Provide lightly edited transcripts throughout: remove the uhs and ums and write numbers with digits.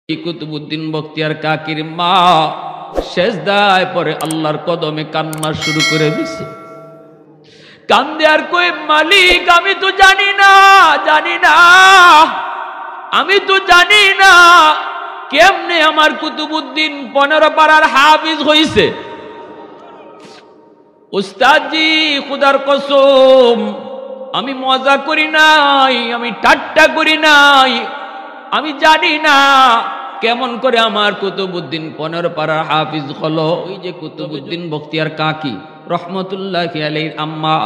কুতুবউদ্দিন বখতিয়ার কাকির মা সেজদায় পরে আল্লাহর কদমে কান্না শুরু করে দিছে। কান্দে আর কই, মালিক আমি তো জানি না আমি তো জানি না কেমনে আমার কুতুবউদ্দিন 15 পারার হাফিজ হইছে। উস্তাদজি খুদার কসম আমি মজা করি নাই, আমি ঠাট্টা করি নাই, আমি জানি না কেমন করে আমার কুতুবউদ্দিন 15 পারার হাফিজ হলো। ওই যে কুতুবউদ্দিন বখতিয়ার কাকি রহমতুল্লাহি আলাইহির আম্মা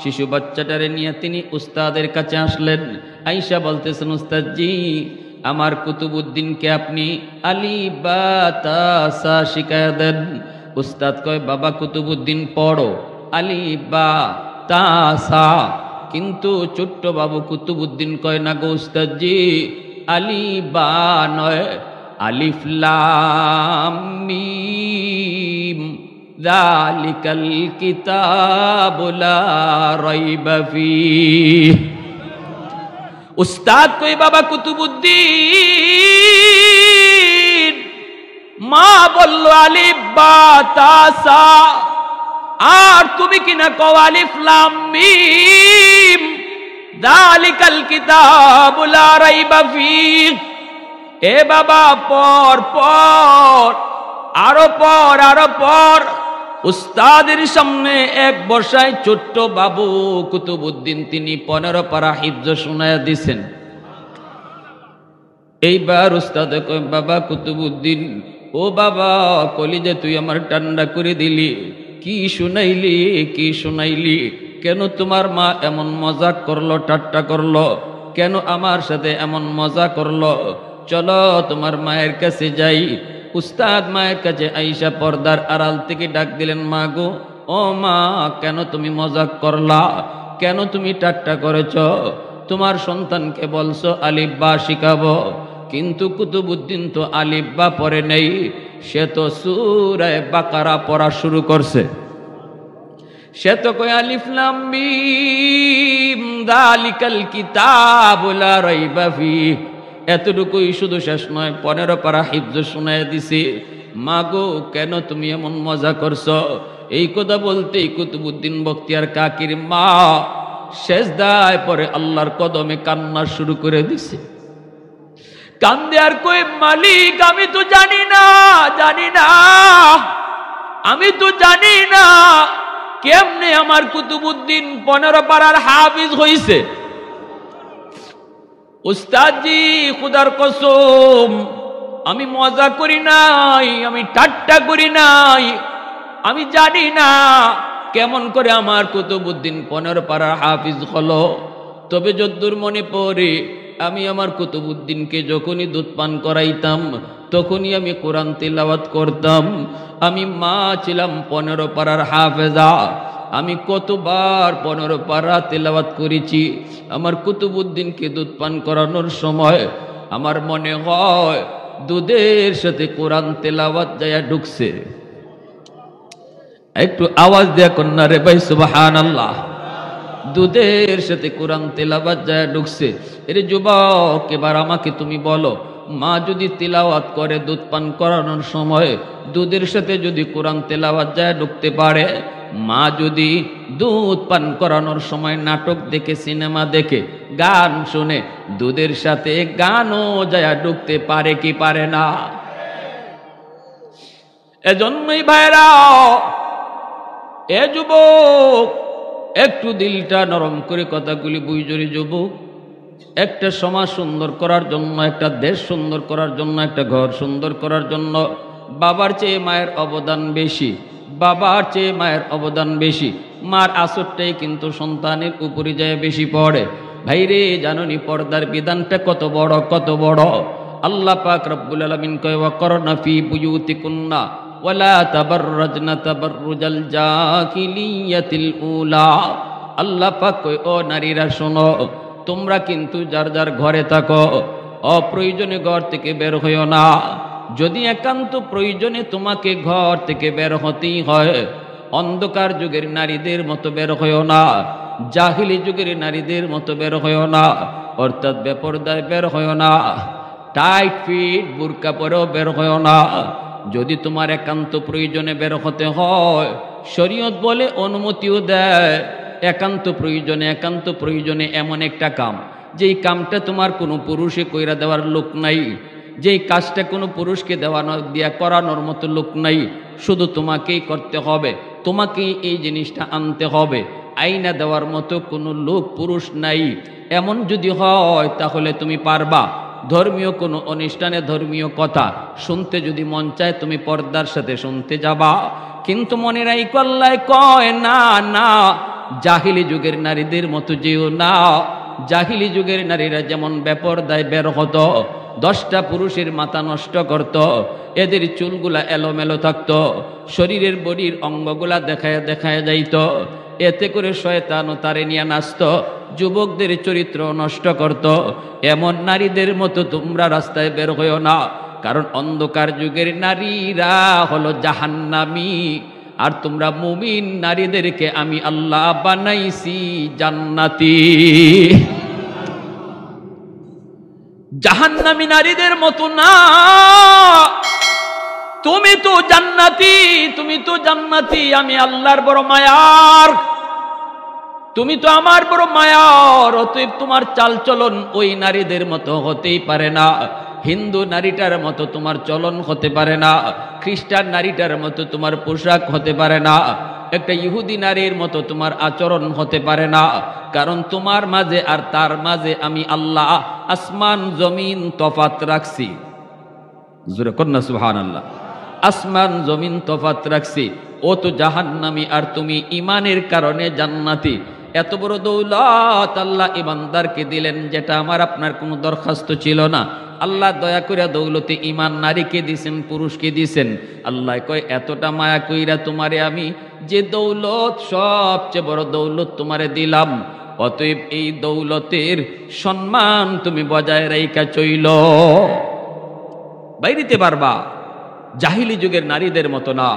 শিশু বাচ্চাটারে নিয়ে তিনি উস্তাদের কাছে আসলেন। আয়েশা বলতেছেন, উস্তাদজি আমার কুতুবউদ্দিনকে আপনি আলিফ বা তা সা শিখায়া দেন। উস্তাদ কয়, বাবা কুতুবউদ্দিন পড়ো আলিফ বা তা সা। কিন্তু ছোট্ট বাবু কুতুবউদ্দিন কয়, না গো উস্তাদজি আলিফ বা নয়, আলিফ লাম মিম যালিকাল কিতাবু লা রাইবা ফীহ। উস্তাদ কই, বাবা কুতুবউদ্দিন মা বলল আলিফ বা তা সা, আর তুমি কিনা কও আলিফ লাম মিম যালিকাল কিতাবু লা রাইবা ফীহ। এ বাবা পড় পড়, আরো পড় আরো পড়। উস্তাদের সামনে এক বর্ষায় ছোট্ট বাবু কুতুবউদ্দিন তিনি 15 পারা হিফজ শোনায়া দিছেন। এইবার উস্তাদ কয়, বাবা কুতুবউদ্দিন, ও বাবা কলিজা তুই আমার ঠান্ডা করে দিলি, কি শুনাইলি? কেন তোমার মা এমন মজা করলো, ঠাট্টা করলো? কেন আমার সাথে এমন মজা করলো? চলো তোমার মায়ের কাছে যাই। উস্তাদ মায়ের কাছে আয়েশা পর্দার আড়াল থেকে ডাক দিলেন, মা গো, ও মা কেন তুমি মজাক করলা? কেন তুমি ঠাট্টা করেছ? তোমার সন্তানকে বলছো আলিফ বা শিখাবো, কিন্তু কুতুবউদ্দিন তো আলিফ বা পড়ে নেই, সে তো সূরা বাকারা পড়া শুরু করছে। সে তো কয় আলিফ লাম মিম যালিকাল কিতাবু লা রাইবা ফীহ। এতটুকুই শুধু শেষ নয়, 15 পারা হিফজ শোনায় দিছে। মা গো কেন তুমি এমন মজা করছো? এই কথা বলতেই কুতুবউদ্দিন বখতিয়ার কাকির মা সেজদায় পরে আল্লাহর কদমে কান্না শুরু করে দিছে। কান্দে আর কই, মালিক আমি তো জানি না আমি তো জানি না কেমনে আমার কুতুবউদ্দিন 15 পারার হাফিজ হইছে। উস্তাদজি খুদার কসম আমি মজা করি নাই, আমি ঠাট্টা করি নাই, আমি জানি না কেমন করে আমার কুতুবউদ্দিন 15 পারার হাফিজ হলো। তবে যদ্দূর মনে পড়ে আমি আমার কুতুবউদ্দিনকে যখনই দুধ পান করাইতাম তখনই আমি কোরআন তিলাওয়াত করতাম। আমি মা ছিলাম 15 পারার হাফেজা। আমি কতবার 15 পারা তিলাওয়াত করেছি। আমার কুতুবউদ্দিনকে দুধ পান করানোর সময় আমার মনে হয় দুধের সাথে কোরআন তিলাওয়াত যায়া ঢুকছে। একটু আওয়াজ দেয়া কন্যা রে ভাই সুবহানাল্লাহ। দুধের সাথে কোরআন তিলাওয়াত যায়া ঢুকছে। এর যুবক এবার আমাকে তুমি বলো, মা যদি তিলাওয়াত করে দুধ পান করানোর সময় দুধের সাথে যদি কোরআন তিলাওয়াত যায়া ঢুকতে পারে, মা যদি দুধ পান করানোর সময় নাটক দেখে, সিনেমা দেখে, গান শুনে দুধের সাথে গানও যায়া ঢুকতে পারে কি পারে না? এজন্যই ভাইরা, এ যুবক একটু দিলটা নরম করে কথাগুলি বুঝরে। যুবক একটা সমাজ সুন্দর করার জন্য, একটা দেশ সুন্দর করার জন্য, একটা ঘর সুন্দর করার জন্য বাবার চেয়ে মায়ের অবদান বেশি, বাবার চেয়ে মায়ের অবদান বেশি। মার আসরটাই কিন্তু সন্তানের উপরে যায় বেশি পড়ে। ভাইরে জাননি পর্দার বিধানটা কত বড়, কত বড়। আল্লাহ পাক রব্বুল আলামিন কয়, ওয়াকরনা ফি বুয়ুতিকুন্না ওয়ালা তাবাররাজনা তাবাররুজাল জাহিলিয়াতিল উলা। আল্লাহ পাক কয়, ও নারীরা শোনো, তোমরা কিন্তু যার যার ঘরে থাকো, অপ্রয়োজনে ঘর থেকে বের হইও না। যদি একান্ত প্রয়োজনে তোমাকে ঘর থেকে বের হতেই হয়, অন্ধকার যুগের নারীদের মতো বের হইও না, জাহিলি যুগের নারীদের মতো বের হইও না, অর্থাৎ বেপরদায় বের হইও না। টাইট ফিট বুরকা পরেও বের হয় না। যদি তোমার একান্ত প্রয়োজনে বের হতে হয়, শরীয়ত বলে অনুমতিও দেয়। একান্ত প্রয়োজনে এমন একটা কাম, যেই কামটা তোমার কোনো পুরুষে কইরা দেওয়ার লোক নাই, যেই কাজটা কোনো পুরুষকে দিয়া করানোর মতো লোক নাই, শুধু তোমাকেই করতে হবে, তোমাকেই এই জিনিসটা আনতে হবে, আইনা দেওয়ার মতো কোনো লোক পুরুষ নাই। এমন যদি হয় তাহলে তুমি পারবা। ধর্মীয় কোনো অনুষ্ঠানে ধর্মীয় কথা শুনতে যদি মন চায় তুমি পর্দার সাথে শুনতে যাবা। কিন্তু মনে রাখো আল্লাহ কয় না, না, জাহিলি যুগের নারীদের মতো যেও না। জাহিলি যুগের নারীরা যেমন বেপরদায় বের হতো, 10টা পুরুষের মাথা নষ্ট করত, এদের চুলগুলা এলোমেলো থাকতো, শরীরের বডির অঙ্গগুলা দেখায় দেখায় যাইত, এতে করে শয়তানও তারে নিয়ে নাচত, যুবকদের চরিত্র নষ্ট করত। এমন নারীদের মতো তোমরা রাস্তায় বের হইও না, কারণ অন্ধকার যুগের নারীরা হলো জাহান্নামী। আর তোমরা মুমিন নারীদেরকে আমি আল্লাহ বানাইছি জান্নাতি। জাহান্নামী নারীদের মতো না, তুমি তো জান্নাতি, তুমি তো জান্নাতি। আমি আল্লাহর বড় মায়ার, তুমি তো আমার বড় মায়ার। অতএব তোমার চালচলন ওই নারীদের মতো হতেই পারে না। হিন্দু নারীটার মতো তোমার চলন হতে পারে না, খ্রিস্টান নারীটার মতো তোমার পোশাক হতে পারে না, একটা ইহুদি নারীর মতো তোমার আচরণ হতে পারে না। কারণ তোমার মাঝে আর তার মাঝে আমি আল্লাহ আসমান জমিন তফাত রাখছি। জোরে কন্যা সুবহানাল্লাহ। আসমান জমিন তফাত রাখছি। ও তো জাহান্নামী আর তুমি ইমানের কারণে জান্নাতি। এত বড় দৌলত আল্লাহ ইমানদারকে দিলেন, যেটা আমার আপনার কোনো দরখাস্ত ছিল না। আল্লাহ দয়া কইরা দৌলতে ইমান নারীকে দিছেন, পুরুষকে দিছেন। আল্লাহ কয় এতটা মায়া কইরা তোমারে আমি যে দৌলত, সবচেয়ে বড় দৌলত তোমারে দিলাম, অতএব এই দৌলতের সম্মান তুমি বজায় রাইখা চইল। বাইরিতে পারবা। জাহিলি যুগের নারীদের মতো না,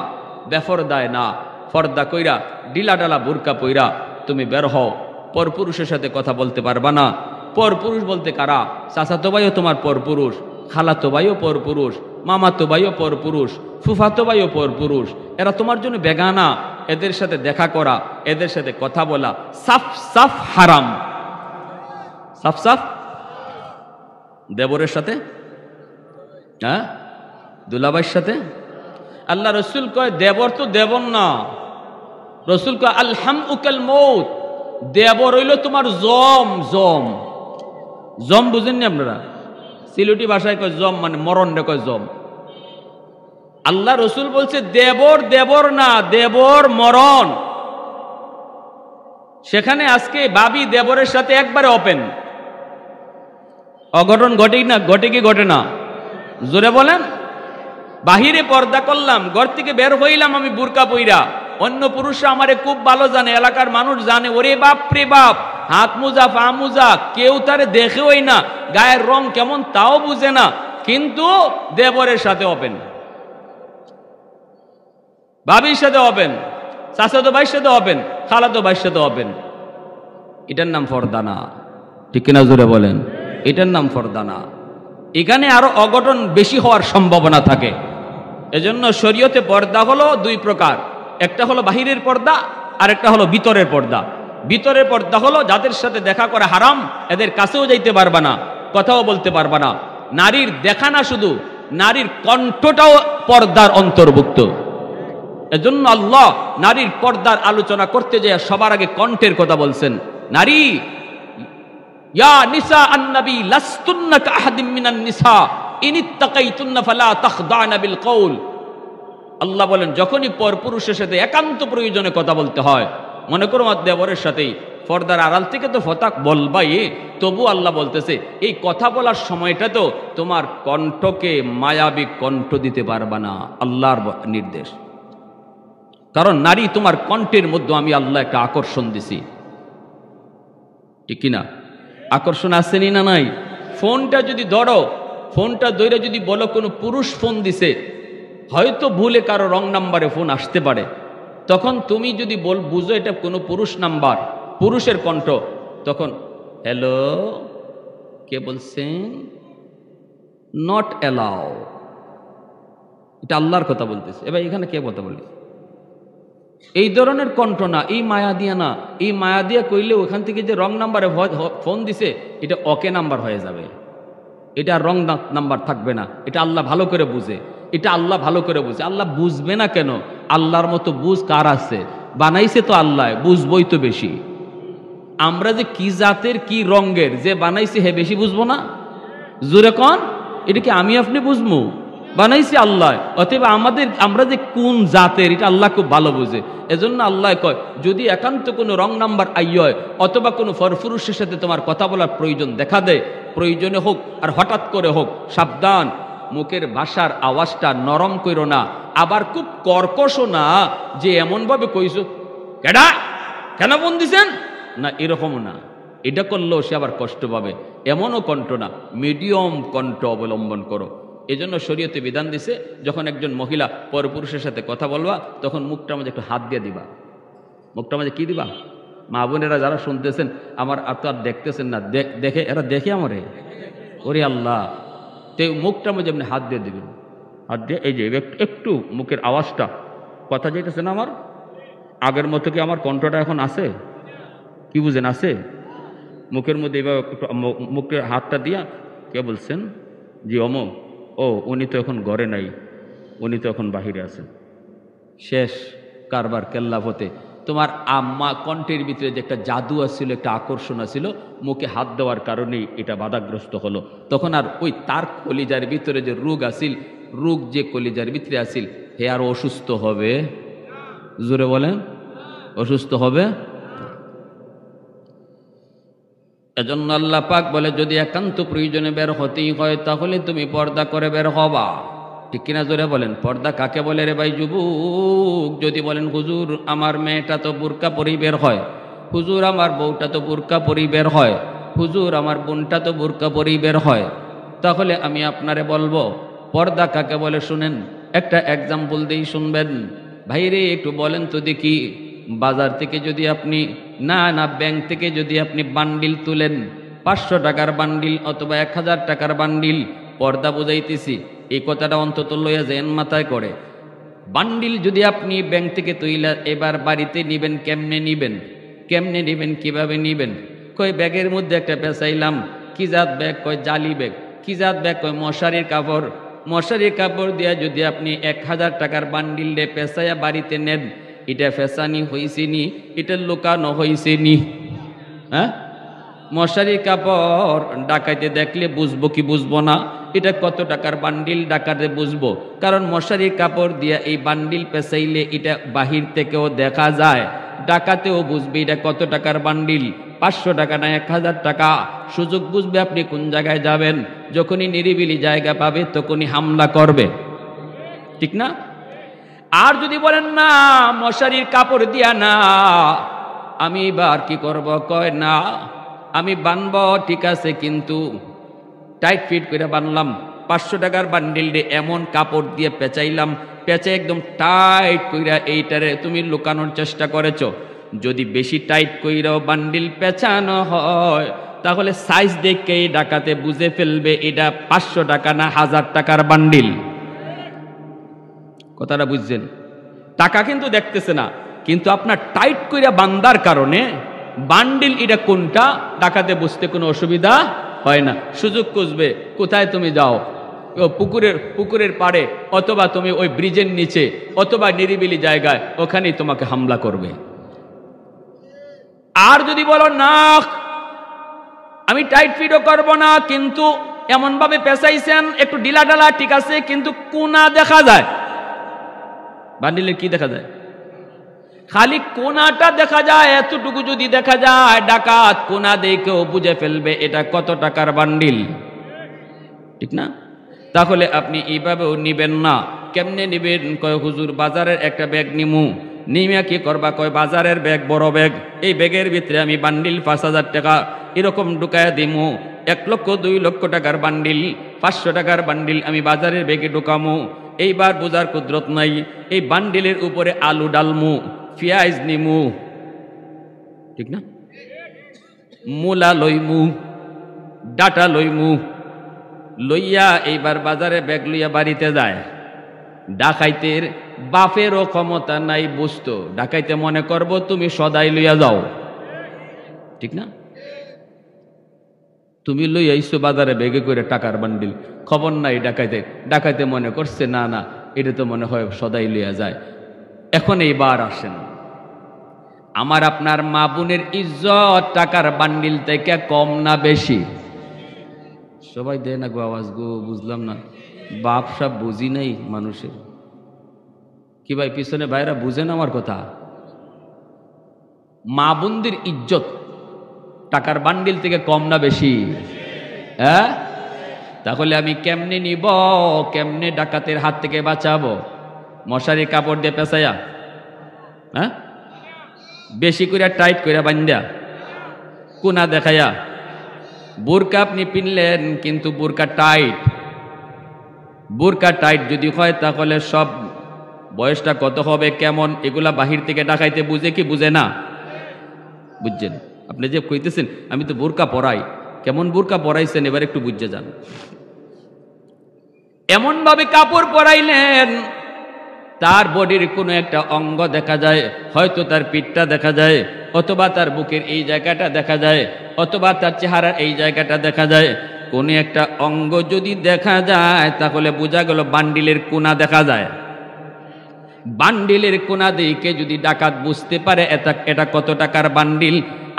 বেফরদায় না, ফর্দা কইরা ডিলাডালা বুরকা পইরা তুমি বের হও। পরপুরুষের সাথে কথা বলতে পারবা না। পরপুরুষ বলতে কারা? চাচাতো ভাইও তোমার পরপুরুষ, খালাতো ভাইও পরপুরুষ, মামাতো ভাইও পরপুরুষ, ফুফাতো ভাইও পরপুরুষ। এরা তোমার জন্য বেগানা। এদের সাথে দেখা করা, এদের সাথে কথা বলা সাফ সাফ হারাম। সাফ সাফ। দেবরের সাথে, হ্যাঁ, দুলাভাইয়ের সাথে। আল্লাহ রসুল কয় দেবর তো দেবর না, রসুল কয় আলহামউকাল মৌত। দেবর হইল তোমার জম। জম, জম বুঝেননি আপনারা? সিলেটি ভাষায় কয় জম, মানে মরণ রে কয় জম। আল্লাহ রসুল বলছে দেবর দেবর না, দেবর মরণ। সেখানে আজকে ভাবি দেবরের সাথে একবারে ওপেন। অঘটন ঘটে না? ঘটে কি ঘটে না? জোরে বলেন। বাহিরে পর্দা করলাম, ঘর থেকে বের হইলাম আমি বুরকা পইরা, অন্য পুরুষরা আমারে খুব ভালো জানে, এলাকার মানুষ জানে, ওরে বাপ রে বাপ, হাত মোজা পা মোজা, কেউ তারে দেখেওই না, গায়ের রং কেমন তাও বুঝে না, কিন্তু দেবরের সাথে ওপেন, ভাবির সাথে ওপেন, চাচাতো ভাইয়ের সাথে ওপেন, খালাতো ভাইয়ের সাথে ওপেন। এটার নাম পর্দা না। ঠিক কিনা জোরে বলেন? এটার নাম পর্দা না। এখানে আরো অঘটন বেশি হওয়ার সম্ভাবনা থাকে। এজন্য শরীয়তে পর্দা হলো দুই প্রকার, একটা হলো বাহিরের পর্দা, আর একটা হলো ভিতরের পর্দা। ভিতরের পর্দা হলো যাদের সাথে দেখা করা হারাম, এদের কাছেও যাইতে পারবা না, কথাও বলতে পারবা না। নারীর দেখা না, শুধু নারীর কণ্ঠটাও পর্দার অন্তর্ভুক্ত। এজন্য আল্লাহ নারীর পর্দার আলোচনা করতে যায় সবার আগে কণ্ঠের কথা বলছেন। নারী, ইয়া নিসা আন-নবী লাস্তুন্না কাআহাদিম মিনান নিসা ইনিত্তাকাইতুন্না ফালা তাখদা'না বিল কওল। আল্লাহ বলেন যখনই পরপুরুষের সাথে একান্ত প্রয়োজনে কথা বলতে হয়, মনে করো দেবরের সাথেই, পর্দার আড়াল থেকে তো ফতাক বলবাই, তবু আল্লাহ বলতেছে এই কথা বলার সময়টা তো তোমার কণ্ঠকে মায়াবী কণ্ঠ দিতে পারবা না, আল্লাহর নির্দেশ। কারণ নারী তোমার কণ্ঠের মধ্যে আমি আল্লাহ একটা আকর্ষণ দিছি, ঠিক কিনা? আকর্ষণ আসেনি না নাই? ফোনটা যদি ধরো, ফোনটা ধরে যদি বলো কোনো পুরুষ ফোন দিছে, হয়তো ভুলে কারো রং নাম্বারে ফোন আসতে পারে, তখন তুমি যদি বুঝো এটা কোনো পুরুষ নাম্বার, পুরুষের কণ্ঠ, তখন হ্যালো কে বলছেন, নট অ্যালাউ। এটা আল্লাহর কথা বলতেছে। এবার এখানে কে কথা বলি? এই ধরনের কণ্ঠ না, এই মায়া দিয়া না। এই মায়া দিয়া কইলে ওখান থেকে যে রং নাম্বারে ফোন দিছে এটা ওকে নাম্বার হয়ে যাবে, এটা রং নাম্বার থাকবে না। এটা আল্লাহ ভালো করে বুঝে, এটা আল্লাহ ভালো করে বুঝে। আল্লাহ বুঝবে না কেন? আল্লাহর মতো বুঝ কার আছে? বানাইছে তো আল্লাহ, বুঝবই তো বেশি। আমরা যে কি জাতের কি রঙের যে বানাইছে হে বেশি বুঝবো না? জোরে কন, এটা কি আমি আপনি বুঝবো? বানাইছে আল্লাহ। অতএব আমরা যে কোন জাতের এটা আল্লাহ খুব ভালো বুঝে। এজন্য আল্লাহ কয়, যদি একান্ত কোনো রং নাম্বার আইয় অথবা কোনো ফরফুরুষের সাথে তোমার কথা বলার প্রয়োজন দেখা দেয়, প্রয়োজনে হোক আর হঠাৎ করে হোক, সাবধান, মুখের ভাষার আওয়াজটা নরম কইরো না, আবার খুব কর্কশও না যে এমনভাবে কইছো কেডা কেন ফোন দিছেন না, এরকমও না। এটা করলেও সে আবার কষ্ট পাবে, এমনও কণ্ঠ না। মিডিয়াম কণ্ঠ অবলম্বন করো। এজন্য শরীয়তে বিধান দিছে, যখন একজন মহিলা পরপুরুষের সাথে কথা বলবা তখন মুখটার মধ্যে একটু হাত দিয়ে দিবা। মুখটার মধ্যে কি দিবা? মা বোনেরা যারা শুনতেছেন, আমার আর তো আর দেখতেছেন না, দেখে এরা দেখে আমারে, ওরে আল্লাহ, তো মুখটার মধ্যে এমনি হাত দিয়ে দিবেন। হাত দিয়ে এই যে একটু মুখের আওয়াজটা, কথা যেতেছে না আমার আগের মতো, কি আমার কণ্ঠটা এখন আছে? কি বুঝেন আছে? মুখের মধ্যে এবার মুখের হাতটা দিয়া, কে বলছেন? জি অমক। ও উনি তো এখন ঘরে নাই, উনি তো এখন বাহিরে আছেন। শেষ কারবার কেল্লাফতে। তোমার আম্মা কণ্ঠের ভিতরে যে একটা জাদু আসছিল, একটা আকর্ষণ আসছিল, মুখে হাত দেওয়ার কারণেই এটা বাধাগ্রস্ত হলো। তখন আর ওই তার কলিজার ভিতরে যে রোগ আসিল, রোগ যে কলিজার ভিতরে আসিল, হে আর অসুস্থ হবে? জোরে বলেন, অসুস্থ হবে? এজন্য আল্লাহ পাক বলে, যদি একান্ত প্রয়োজনে বের হতেই হয় তাহলে তুমি পর্দা করে বের হবা। ঠিক কিনা জোরে বলেন? পর্দা কাকে বলে রে ভাই যুবক? যদি বলেন হুজুর আমার মেয়েটা তো বুরকা পরেই বের হয়, হুজুর আমার বউটা তো বুরকা পরেই বের হয়, হুজুর আমার বোনটা তো বুরকা পরেই বের হয়, তাহলে আমি আপনারে বলবো পর্দা কাকে বলে শুনেন। একটা এক্সাম্পল দিই, শুনবেন। ভাইরে একটু বলেন তো দেখি, বাজার থেকে যদি আপনি না ব্যাংক থেকে যদি আপনি বান্ডিল তুলেন, 500 টাকার বান্ডিল অথবা 1000 টাকার বান্ডিল, পর্দা বুঝাইতেছি, এই কথাটা অন্তত লইয়া যেন মাথায় করে। বান্ডিল যদি আপনি ব্যাংক থেকে তুইলা এবার বাড়িতে নিবেন, কেমনে নিবেন? কিভাবে নিবেন? কই ব্যাগের মধ্যে একটা পেঁচাইলাম। কি জাত ব্যাগ? কয় জালি ব্যাগ। কি জাত ব্যাগ? কয় মশারির কাপড়। মশারির কাপড় দিয়া যদি আপনি 1000 টাকার বান্ডিল রে পেঁচাইয়া বাড়িতে নেন, এটা ফেসানি হয়েছে নি? এটা লুকানো হয়েছে নি? হ্যাঁ, মশারির কাপড় ডাকাইতে দেখলে বুঝবো কি বুঝবো না এটা কত টাকার বান্ডিল? ডাকাতে বুঝবো, কারণ মশারির কাপড় দিয়া এই বান্ডিল পেঁচাইলে এটা বাহির থেকেও দেখা যায়, ডাকাতেও বুঝবে এটা কত টাকার বান্ডিল। 500 টাকা না 1000 টাকা। সুযোগ বুঝবে আপনি কোন জায়গায় যাবেন। যখনই নিরিবিলি জায়গা পাবে তখনই হামলা করবে, ঠিক না? আর যদি বলেন না মশারির কাপড় দিয়া না, আমি এবার কি করব? কয় না আমি বানব, ঠিক আছে, কিন্তু টাইট ফিট করে বানলাম। 500 টাকার বান্ডিল রে এমন কাপড় দিয়ে পেঁচাইলাম, পেঁচে একদম টাইট কইরা এইটারে তুমি লুকানোর চেষ্টা করেছো। যদি বেশি টাইট কইরাও বান্ডিল পেঁচানো হয় তাহলে সাইজ দেখেই ডাকাতে বুঝে ফেলবে এটা 500 টাকা না 1000 টাকার বান্ডিল। কথাটা বুঝছেন? টাকা কিন্তু দেখতেছে না, কিন্তু আপনার টাইট কইরা বান্দার কারণে বান্ডিল এটা কোনটা ডাকাতে বুঝতে কোনো অসুবিধা হয় না। সুযোগ খুঁজবে, কোথায় তুমি যাও, পুকুরের পাড়ে অথবা তুমি ওই ব্রিজের নিচে অথবা নিরিবিলি জায়গায়, ওখানেই তোমাকে হামলা করবে। আর যদি বলো না আমি টাইট ফিটও করব না, কিন্তু এমন ভাবে পেঁচাইছেন একটু ঢিলা ঢালা, ঠিক আছে, কিন্তু কোনা দেখা যায়। বান্ডিলের কি দেখা যায়? খালি কোনাটা দেখা যায়, এতটুকু যদি দেখা যায় ডাকাত কোনা দেখেও বুঝে ফেলবে এটা কত টাকার বান্ডিল, ঠিক না? তাহলে আপনি এইভাবেও নিবেন না। কেমনে নিবেন? কয় হুজুর বাজারের একটা ব্যাগ নিমু। নিমে কি করবা? কয় বাজারের ব্যাগ, বড় ব্যাগ, এই ব্যাগের ভিতরে আমি বান্ডিল 5000 টাকা এরকম ঢুকায়া দিমু। 1 লক্ষ 2 লক্ষ টাকার বান্ডিল, 500 টাকার বান্ডিল আমি বাজারের ব্যাগে ঢুকামু। এইবার বোঝার কুদরত নাই। এই বান্ডিলের উপরে আলু ডালমু, পেঁয়াজ নিমু, ঠিক না, মূলা লইমু, ডাটা লইমু, লইয়া এইবার বাজারে ব্যাগ লইয়া বাড়িতে যায়। ডাকাইতের বাপেরও ক্ষমতা নাই বুঝতো, ডাকাইতে মনে করবো তুমি সদাই লইয়া যাও, ঠিক না? তুমি লইয়া আইছো বাজারে ব্যাগে করে টাকার বান্ডিল, খবর নাই ডাকাইতে। ডাকাইতে মনে করছে না না, এটা তো মনে হয় সদাই লইয়া যায়। এখন এইবার আসেন, আমার আপনার মা বোনের ইজ্জত টাকার বান্ডিল থেকে কম না বেশি? সবাই দেয় না গো আওয়াজ গো, বুঝলাম না। বাপ সব বুঝি নাই মানুষের। কি ভাই পিছনে ভাইরা বুঝেন আমার কথা? মা বোনদের ইজ্জত টাকার বান্ডিল থেকে কম না বেশি? হ্যাঁ, তাহলে আমি কেমনে নিব, কেমনে ডাকাতের হাত থেকে বাঁচাবো? মশারি কাপড় দিয়ে পেঁচাইয়া, হ্যাঁ, বেশি করে টাইট করে বান্ধা, কোনা দেখাইয়া। বোরকা আপনি পিনলেন কিন্তু বোরকা টাইট, বোরকা টাইট যদি হয় তাহলে সব বয়সটা কত হবে কেমন এগুলা বাহির থেকে ডাকাইতে বুঝে কি বুঝে না? বুঝছেন? আপনি যে কইতেছেন আমি তো বোরকা পরাই, কেমন বোরকা পরাইছেন এবার একটু বুঝে যান। এমন ভাবে কাপড় পরাইলেন তার বডির কোনো একটা অঙ্গ দেখা যায়, হয়তো তার পিঠটা দেখা যায়, অথবা তার বুকের এই জায়গাটা দেখা যায়, অথবা তার চেহারার এই জায়গাটা দেখা যায়। কোন একটা অঙ্গ যদি দেখা যায় তাহলে বোঝা গেল বান্ডিলের কোনা দেখা যায়। বান্ডিলের কোনা দিকে যদি ডাকাত বুঝতে পারে এটা কত টাকার বান্ডিল,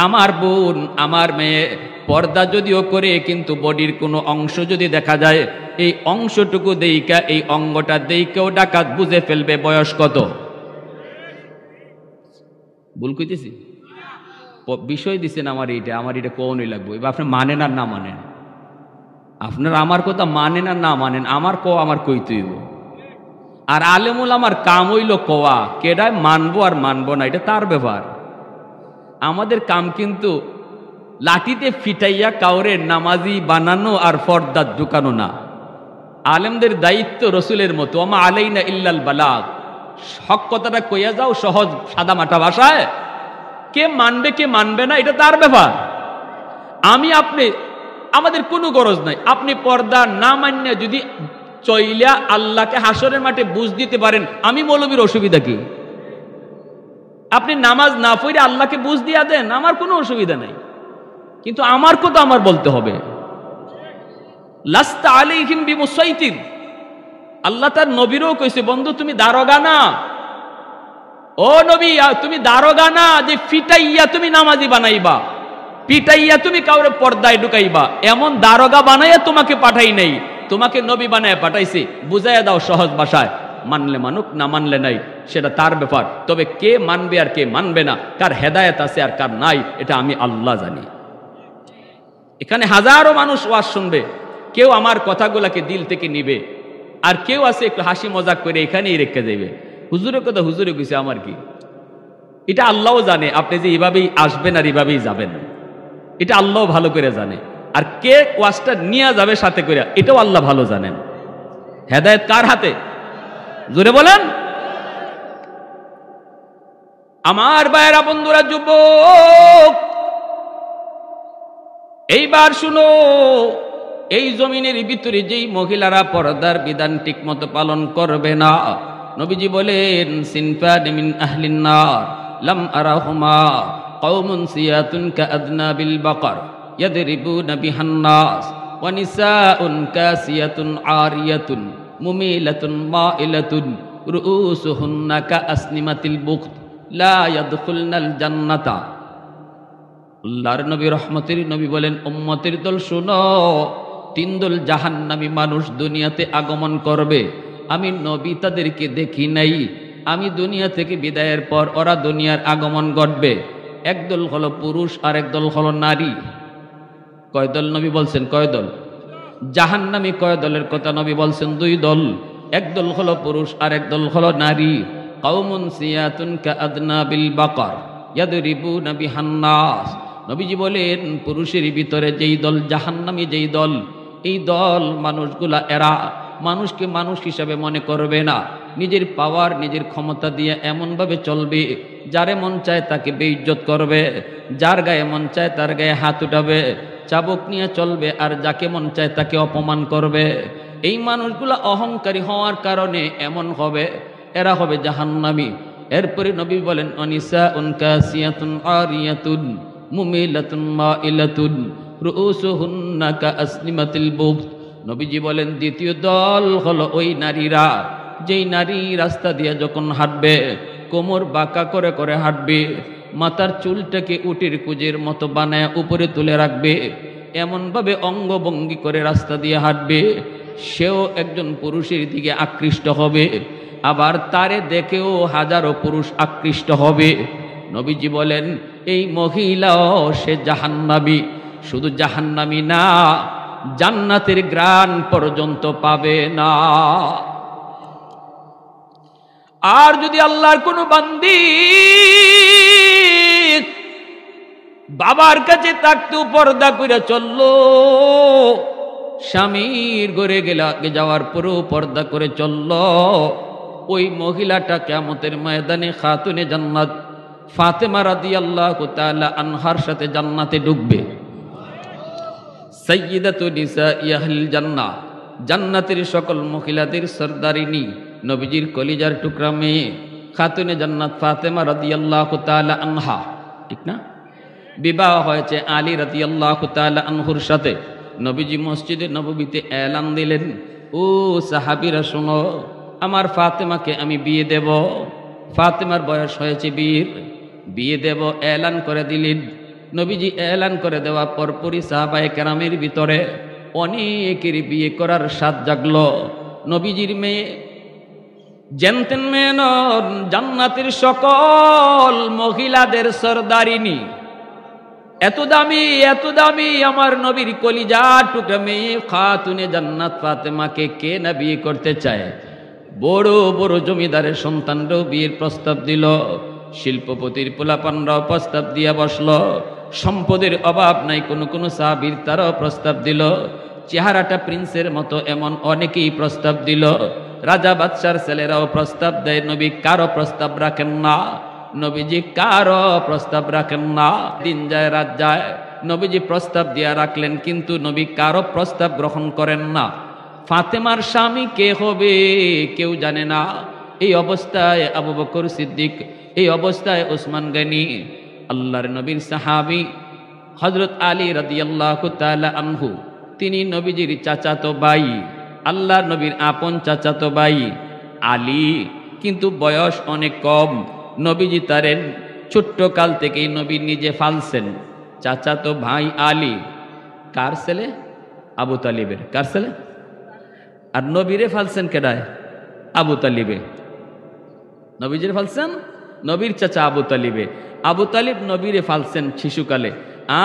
আমার বোন আমার মেয়ে পর্দা যদিও করে কিন্তু বডির কোনো অংশ যদি দেখা যায়, এই অংশটুকু দেইকা এই অঙ্গটা দেইকেও ডাকাত বুঝে ফেলবে বয়স কত। ভুল কইতেছি? বিষয় দিচ্ছেন আমার এটা কোনই লাগবে। এবার আপনি মানেন আর না মানেন, আপনার আমার কথা মানেন আর না মানেন, আমার আমার কইতেইব। আর আলেমুল আমার কাম হইল কোয়া, কেডায় মানবো আর মানবো না এটা তার ব্যাপার। আমাদের কাম কিন্তু লাঠিতে ফিটাইয়া কাউরে নামাজি বানানো আর ফর্দাত ঢুকানো না। আলেমদের দায়িত্ব রসুলের মতো, আমা আলাইনা ইল্লাল বালাগ, হক কথাটা কইয়া যাও সহজ সাদা মাটা ভাষায়। কে মানবে কে মানবে না এটা তার ব্যাপার। আমি আপনি আমাদের কোনো গরজ নাই। আপনি পর্দা না মান্য যদি চইলা আল্লাহকে হাসরের মাঠে বুঝ দিতে পারেন, আমি মৌলবীর অসুবিধা কি? আপনি নামাজ না পড়ে আল্লাহকে বুঝ দিয়া দেন, আমার কোনো অসুবিধা নাই, কিন্তু আমার কথা আমার বলতে হবে। লাস্তা আলাইহিম বিমুসাইতির, আল্লাহ তার নবীরও কইছে বন্ধু তুমি দারোগা না, ও নবী তুমি দারোগা না যে ফিটাইয়া তুমি নামাজি বানাইবা, পিটাইয়া তুমি কাউরে পর্দায় ঢুকাইবা। এমন দারোগা বানাইয়া তোমাকে পাঠাই নাই, তোমাকে নবী বানায় পাঠাইছে। বুঝাইয়া দাও সহজ ভাষায়, মানলে মানুক না মানলে নাই, সেটা তার ব্যাপার। তবে কে মানবে আর কে মানবে না, কার হেদায়েত আছে আর কার নাই, এটা আমি আল্লাহ জানি। এখানে হাজারো মানুষ ওয়াজ শুনবে, কেউ আমার কথাগুলাকে দিল থেকে নিবে, আর কেউ আছে একটু হাসি মজাক করে এখানেই রেখে দেবে। হুজুরের কথা হুজুরে কইছে, আমার কি? এটা আল্লাহও জানে আপনি যে এইভাবেই আসবেন আর এইভাবেই যাবেন, এটা আল্লাহ ভালো করে জানে। আর কে ওয়াজটা নিয়ে যাবে সাথে করে এটাও আল্লাহ ভালো জানেন। হেদায়েত কার হাতে? জোরে বলেন। আমার ভাইয়েরা বন্ধুরা যুবক, এইবার শুনো, এই জমিনের ভিতরে যেই মহিলারা পর্দার বিধান ঠিক মতো পালন করবে না, নবীজি বলেন সিনফান মিন আহলিন নার লাম আরাহুমা কওমুন সিয়াতুন কাআদনাবিল বাকার ইয়াদরিবুনা বিহান নাস ওয়া নিসাউন কাসিয়াতুন আরিয়াতুন মুমিলাতুন মাইলাতুন রুউসুহুন্না কাআসনিমাতিল বুখত লা ইয়াদখুলনাল জান্নাতা। আল্লাহর নবী রহমতের নবী বলেন, উম্মতের দল শুনো, 3 দল জাহান্নামী মানুষ দুনিয়াতে আগমন করবে। আমি নবী তাদেরকে দেখি নাই, আমি দুনিয়া থেকে বিদায়ের পর ওরা দুনিয়ার আগমন ঘটবে। একদল হলো পুরুষ আর একদল হলো নারী। কয় দল নবী বলছেন? কয় দল? জাহান্নামী কয় দলের কথা নবী বলছেন? 2 দল। একদল হলো পুরুষ আর একদল হলো নারী। কওমুন সিয়াতুন কাআদনাবিল বাকার ইয়াদরিবুনা বিহান নাস। নবীজি বলেন পুরুষের ভিতরে যেই দল জাহান্নামী, যেই দল, এই দল মানুষগুলা এরা মানুষকে মানুষ হিসাবে মনে করবে না, নিজের পাওয়ার নিজের ক্ষমতা দিয়ে এমনভাবে চলবে, যারে মন চায় তাকে বেইজ্জত করবে, যার গায়ে মন চায় তার গায়ে হাত উঠাবে, চাবুক নিয়ে চলবে আর যাকে মন চায় তাকে অপমান করবে। এই মানুষগুলো অহংকারী হওয়ার কারণে এমন হবে, এরা হবে জাহান্নামী। এরপরে নবী বলেন অনিসাউন কাসিয়াতুন আরিয়াতুন মুমিলাতুন মাইলাতুন রুউসুহুন্না কাআসনিমাতিল বুখত। নবীজি বলেন দ্বিতীয় দল হলো ওই নারীরা, যেই নারী রাস্তা দিয়ে যখন হাঁটবে কোমর বাঁকা করে করে হাঁটবে, মাথার চুলটাকে উটির কুজের মতো বানায় উপরে তুলে রাখবে, এমনভাবে অঙ্গভঙ্গি করে রাস্তা দিয়ে হাঁটবে, সেও একজন পুরুষের দিকে আকৃষ্ট হবে, আবার তারে দেখেও হাজারো পুরুষ আকৃষ্ট হবে। নবীজি বলেন এই মহিলাও সে জাহান্নামী। শুধু জাহান্নামী না, জান্নাতের গ্রাণ পর্যন্ত পাবে না। আর যদি আল্লাহর কোনো বান্দি বাবার কাছে থাকতেও পর্দা করে চললো, স্বামীর ঘরে যাওয়ার পরেও পর্দা করে চললো, ওই মহিলাটা কিয়ামতের ময়দানে খাতুনে জান্নাত ফাতেমা রাদিয়াল্লাহু তাআলা আনহার সাথে জান্নাতে ঢুকবে। সাইয়্যিদাতু নিসাই আহলিল জান্নাহ, জান্নাতের সকল মহিলাদের সরদারিনী, নবীজির কলিজার টুকরা মেয়ে খাতুনে জান্নাত ফাতেমা রাদিয়াল্লাহু তাআলা আনহা, ঠিক না? বিবাহ হয়েছে আলী রাদিয়াল্লাহু তাআলা আনহুর সাথে। নবীজি মসজিদে নববীতে এলান দিলেন, ও সাহাবীরা শোনো, আমার ফাতেমাকে আমি বিয়ে দেব। ফাতেমার বয়স হয়েছে বিয়ে দেব এলান করে দিলেন। নবীজি এলান করে দেওয়ার পরপরই সাহাবায়ে কেরামের ভিতরে অনেকের বিয়ে করার স্বাদ জাগলো। নবীজির মেয়ে জানতেন মেয়ে নন, জান্নাতের সকল মহিলাদের সরদারিনী, এত দামি আমার নবীর কলিজার টুকরা মেয়ে খাতুনে জান্নাত ফাতেমাকে কে না বিয়ে করতে চায়? বড় বড় জমিদারের সন্তানরাও বিয়ের প্রস্তাব দিল, শিল্পপতির পোলাপানরাও প্রস্তাব দিয়া বসলো, সম্পদের অভাব নাই কোনো সাহাবীর, তারাও প্রস্তাব দিল, চেহারাটা প্রিন্সের মতো এমন অনেকেই প্রস্তাব দিল, রাজা বাদশার ছেলেরাও প্রস্তাব দেয়। নবী কারো প্রস্তাব রাখেন না, নবীজি কারো প্রস্তাব রাখেন না। দিন যায় রাত যায়, নবীজি প্রস্তাব দিয়া রাখলেন, কিন্তু নবী কারো প্রস্তাব গ্রহণ করেন না। ফাতেমার স্বামী কে হবে কেউ জানে না। এই অবস্থায় আবু বকর সিদ্দিক, এই অবস্থায় ওসমান গনি, আল্লাহর নবীর সাহাবী হযরত আলী রাদিয়াল্লাহু তাআলা আনহু, তিনি নবীজির চাচাতো ভাই, আল্লাহর নবীর আপন চাচাতো ভাই আলী, কিন্তু বয়স অনেক কম। নবীজি তারেন ছোট্ট কাল থেকেই নবী নিজে ফালছেন। চাচাতো ভাই আলী কার ছেলে? আবু তালিবের। কার ছেলে? আর নবীরে ফালছেন কেডায়? আবু তালিবে। নবীজির ফালছেন নবীর চাচা আবু তালিবে। আবু তালিব নবীরে ফালছেন শিশুকালে।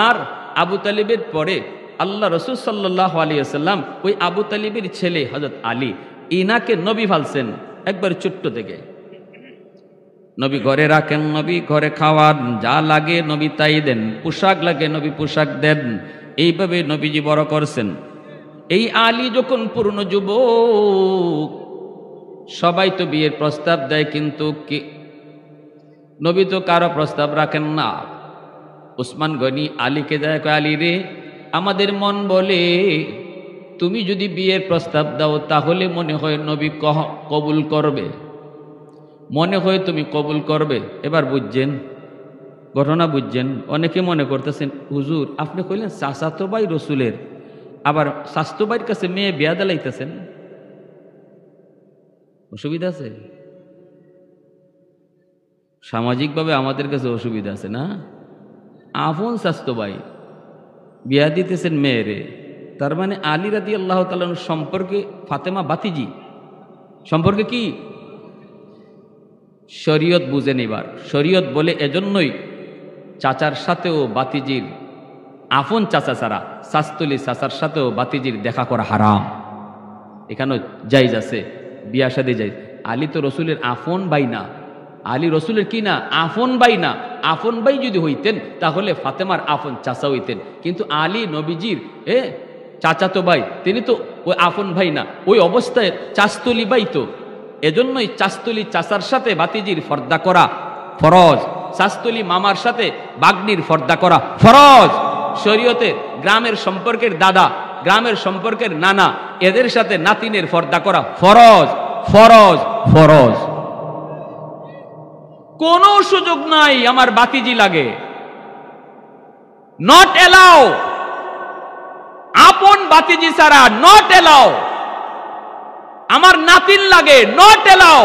আর আবু তালিবের পরে আল্লাহ রাসূল সাল্লাল্লাহু আলাইহি ওয়াসাল্লাম ওই আবু তালিবের ছেলে হযরত আলী, ইনাকে নবী ফালছেন একবার ছোট্ট থেকে। নবী ঘরে রাখেন, নবী ঘরে খাওয়ান, যা লাগে নবী তাই দেন, পোশাক লাগে নবী পোশাক দেন, এইভাবে নবীজি বড় করছেন। এই আলী যখন পূর্ণ যুবক, সবাই তো বিয়ের প্রস্তাব দেয়, কিন্তু নবী তো কারো প্রস্তাব রাখেন না। ওসমান গনি আলীকে দেয়, কয় আলী রে, আমাদের মন বলে তুমি যদি বিয়ের প্রস্তাব দাও তাহলে মনে হয় নবী কবুল করবে, মনে হয় তুমি কবুল করবে। এবার বুঝছেন ঘটনা, বুঝছেন? অনেকে মনে করতেছেন হুজুর আপনি কইলেন চাচাতো ভাই রসুলের, আবার স্বাস্থ্য ভাইয়ের কাছে মেয়ে বিয়া দিলাইতেছেন, অসুবিধা আছে? সামাজিকভাবে আমাদের কাছে অসুবিধা আছে না? আপন স্বাস্থ্য ভাই বিয়া দিতেছেন মেয়েরে, তার মানে আলী রাদিয়াল্লাহু তাআলা সম্পর্কে ফাতেমা বাতিজি সম্পর্কে কি শরীয়ত বুঝেন। এবার শরীয়ত বলে এজন্যই চাচার সাথেও বাতিজির, আপন চাচা ছাড়া শাস্তলি চাচার সাথেও বাতিজির দেখা করা হারাম। এখানেও জায়েজ আছে, বিয়া শাদী জায়েজ। আলী তো রসুলের আপন ভাই না, আলী রসুলের কি না? আপন ভাই না। আপন ভাই যদি হইতেন তাহলে ফাতেমার আপন চাচা হইতেন, কিন্তু আলী নবীজির চাচাতো ভাই, তিনি তো ওই আপন ভাই না, ওই অবস্থায় চাস্তলি ভাই তো। এজন্যই চাস্তলি চাচার সাথে বাতিজির পর্দা করা ফরজ, চাস্তলি মামার সাথে বাগ্নির পর্দা করা ফরজ। শরীয়তে গ্রামের সম্পর্কের দাদা, গ্রামের সম্পর্কের নানা, এদের সাথে নাতিনের পর্দা করা ফরজ ফরজ ফরজ। কোনো সুযোগ নাই আমার বাতিজি লাগে, নট এলাও। আপন বাতিজি ছাড়া নট এলাও। আমার নাতিন লাগে, নট এলাও।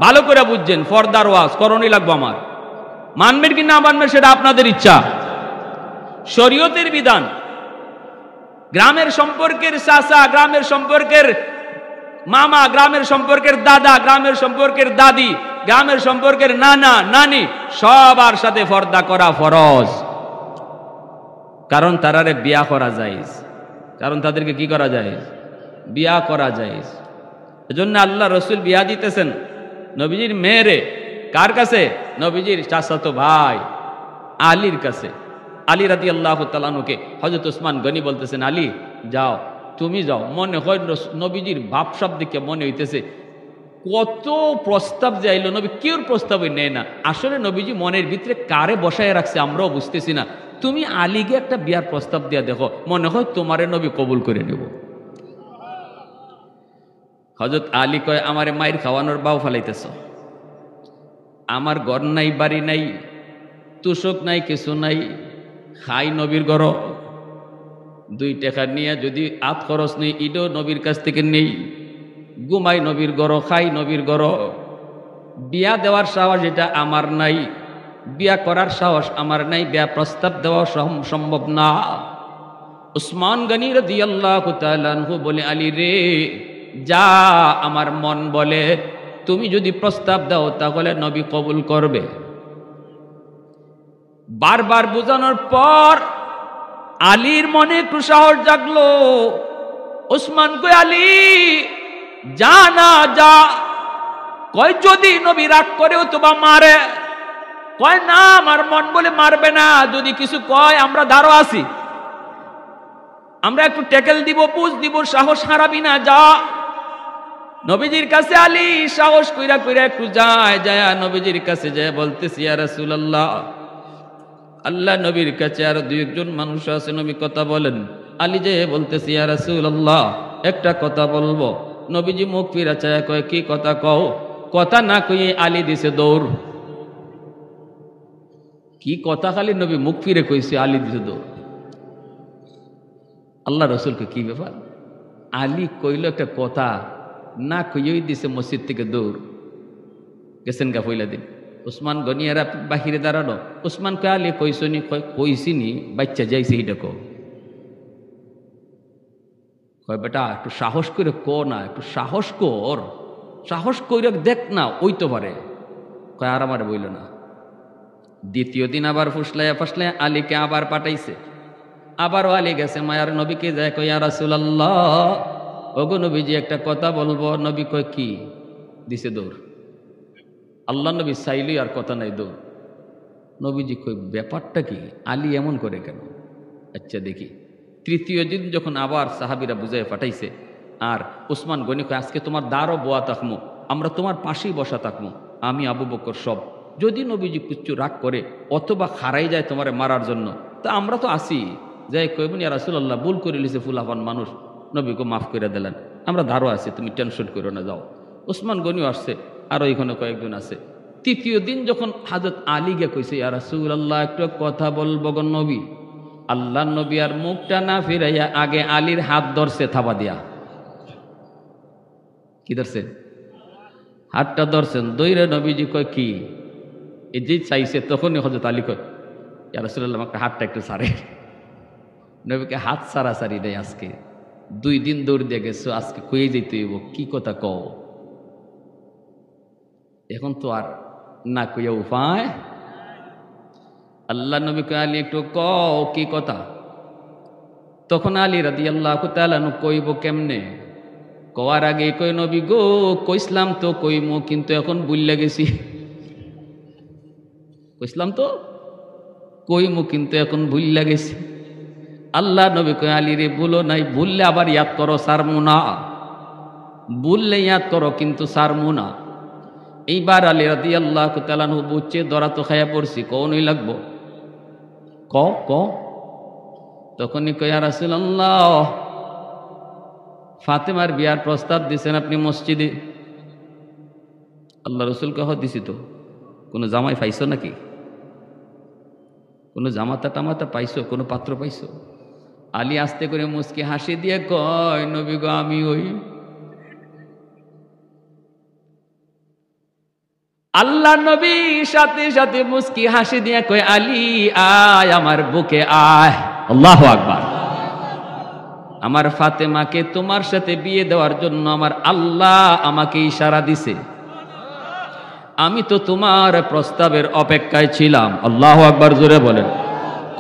ভালো করে বুঝছেন, ফর্দার ওয়াজ করণই লাগবো আমার। মানবেন কি না মানবেন সেটা আপনাদের ইচ্ছা। শরীয়তের বিধান, গ্রামের সম্পর্কের চাচা, গ্রামের সম্পর্কের মামা, গ্রামের সম্পর্কের দাদা, গ্রামের সম্পর্কের দাদি, গ্রামের সম্পর্কের নানা নানি, সবার সাথে পর্দা করা ফরজ। কারণ তারারে বিয়া করা যায়, কারণ তাদেরকে কি করা যায়, বিয়া করা যায়। এজন্য আল্লাহ রসুল বিয়া দিতেছেন নবীজির মেয়েরে। কার কাছে? নবীজির চাচাতো ভাই আলীর কাছে। আলী রাদিয়াল্লাহু তাআলা আনহুকে হযরত ওসমান গনি বলতেছেন, আলী যাও, তুমি যাও। মনে হয় নবীজির ভাবসাব দিকে মনে হইতেছে কত প্রস্তাব যে আইলো, নবী কেউর প্রস্তাবই নেয় না। আসলে নবীজি মনের ভিতরে কারে বসায় রাখছে আমরাও বুঝতেছি না। তুমি আলীকে একটা বিয়ার প্রস্তাব দিয়া দেখো, মনে হয় তোমারে নবী কবুল করে নেব। হযরত আলী কয়, আমারে মায়ের খাওয়ানোর বাও ফালাইতেছ, আমার ঘর নাই, বাড়ি নাই, তুষক নাই, কিছু নাই, খাই নবীর ঘর। 2 টাকা নিয়ে যদি আত খরচ নেই, ইডও নবীর কাছ থেকে নেই, ঘুমাই নবীর ঘর, খাই নবীর ঘর। বিয়া দেওয়ার সাহস এটা আমার নাই, বিয়া করার সাহস আমার নাই, বিয়া প্রস্তাব দেওয়া সম্ভব না। উসমান গনি রাদিয়াল্লাহু তাআলা আনহু বলে, আলী রে যা, আমার মন বলে তুমি যদি প্রস্তাব দাও তাহলে নবী কবুল করবে। বারবার বোঝানোর পর আলীর মনে একটু সাহস জাগলো। ওসমান কয়, আলী যা না যা। কয় যদি নবী রাগ করে অথবা মারে। কয় না, আমার মন বলে মারবে না, যদি কিছু কয় আমরা দাঁড়ো আছি, আমরা একটু ট্যাকেল দিব, পুষ দিব, সাহস হারাবি না, যা। নবীজির কাছে আলী সাহস কইরা কইরা একটু যায়, যায় নবীজির কাছে যায় বলতেছি, ইয়া রাসূলুল্লাহ, আল্লাহ নবীর কাছে আর 2-1 মানুষ আছে, নবী কথা বলেন। আলী যে বলতেছি, ইয়া রাসূলুল্লাহ একটা কথা বলবো। নবীজি মুখ ফিরা চায়, কয় কি কথা কও। কথা না কইয়ে আলী দিছে দৌড়। কি কথা খালি নবী মুখ ফিরে কইছে, আলী দিছে দৌড়। আল্লাহ রসুলকে কি ব্যাপার, আলী কইল একটা কথা, না কইয়েই দিছে মসজিদ থেকে দৌড়। গেছেন গা পয়লা দিন। উসমান গনিয়ারা বাহিরে দাঁড়ানো। উসমান কয়, আলী কইসনি? কইসিনি, বাচ্চা যাইছে এটা কো। কয় বেটা একটু সাহস করে কো না, একটু সাহস কর, সাহস কইরা দেখ না, ওই তো পারে। কয় আর আমার বইল না। দ্বিতীয় দিন আবার ফুসলাইয়া ফাসলাইয়া আলীকে আবার পাঠাইছে। আবারও আলী গেছে মায়ার নবীকে যায়, কয় ইয়া রাসূলুল্লাহ, ওগো নবীজি একটা কথা বলবো। নবী কয় কি? দিছে দৌড়। আল্লাহ নবী চাইলেই আর কথা নাই, দৌড়। নবীজি কই ব্যাপারটা কি, আলী এমন করে কেন? আচ্ছা দেখি। তৃতীয় দিন যখন আবার সাহাবীরা বুঝাই পাঠাইছে, আর উসমান গনি কয় আজকে তোমার দ্বারও বোয়া থাকমো, আমরা তোমার পাশেই বসা থাকমো, আমি আবু বকর সব। যদি নবীজি কিছু রাগ করে অথবা খারাই যায় তোমারে মারার জন্য, তা আমরা তো আসি। যাই কইবেন, ইয়া রাসূলুল্লাহ ভুল করে লিছে, ফুলাফান মানুষ, নবীকে মাফ করে দিলেন, আমরা ধারও আছি, তুমি টেনশন করো না, যাও। উসমান গনিও আসছে, আরো এখানে কয়েকজন আছে। তৃতীয় দিন যখন হযরত আলী গে কইছে, ইয়া রাসূলুল্লাহ একটু কথা বলবো গো নবী। আল্লাহ নবী আর মুখটা না ফিরাইয়া আগে আলীর হাত ধরছে, থাবা দিয়া। কি ধরছে? হাতটা ধরছেন। দইরে নবীজি কয় কি? এই যে চাইছে, তখনই হযরত আলী কয়, ইয়া রাসূলুল্লাহ আমাকে হাতটা একটু ছাড়ে। নবীকে হাত ছাড়াছাড়ি নেই আজকে। 2 দিন দৌড় দিয়ে গেছো, আজকে কয়ে যেতে হইব, কি কথা কও। এখন তো আর না কইয়া উপায়। আল্লাহ নবী কয়, আলী একটু কও কি কথা। তখন আলী রাদিয়াল্লাহু তাআলা আনহু কইব কেমনে? কওয়ার আগে কই, নবী গো কইসলাম তো কইমু, কিন্তু এখন ভুইল্লা গেছি। কইসলাম তো কইমু, কিন্তু এখন ভুইল্লা গেছি। আল্লাহ নবী কয়, আলী রে ভুলো নাই, ভুললে আবার ইয়াদ করো, সারমু না। ভুললে ইয়াদ করো, কিন্তু সারমু না। এইবার আলী রাদিয়াল্লাহু তাআলা আনহু বুঝছে ধরা তো খায়া পড়ছি, কওনই লাগবো, ক ক তখনই কই ইয়া রাসূলুল্লাহ, ফাতেমার বিয়ার প্রস্তাব দিছেন আপনি মসজিদে। আল্লাহ রসুল কহ দিছি তো, কোনো জামাই পাইছো নাকি? কোনো জামাতা টামাতা পাইছো? কোনো পাত্র পাইছো? আলী আস্তে করে মুস্কি হাসি দিয়ে কয়, নবী গো আমি ওই। আল্লাহ নবী সাথে সাথে মুস্কি হাসি দিয়ে কয়, আলী আয় আমার বুকে আয়। আল্লাহু আকবার। আমার ফাতেমাকে তোমার সাথে বিয়ে দেওয়ার জন্য আমার আল্লাহ আমাকে ইশারা দিছে। আমি তো তোমার প্রস্তাবের অপেক্ষায় ছিলাম। আল্লাহু আকবার জোরে বলেন।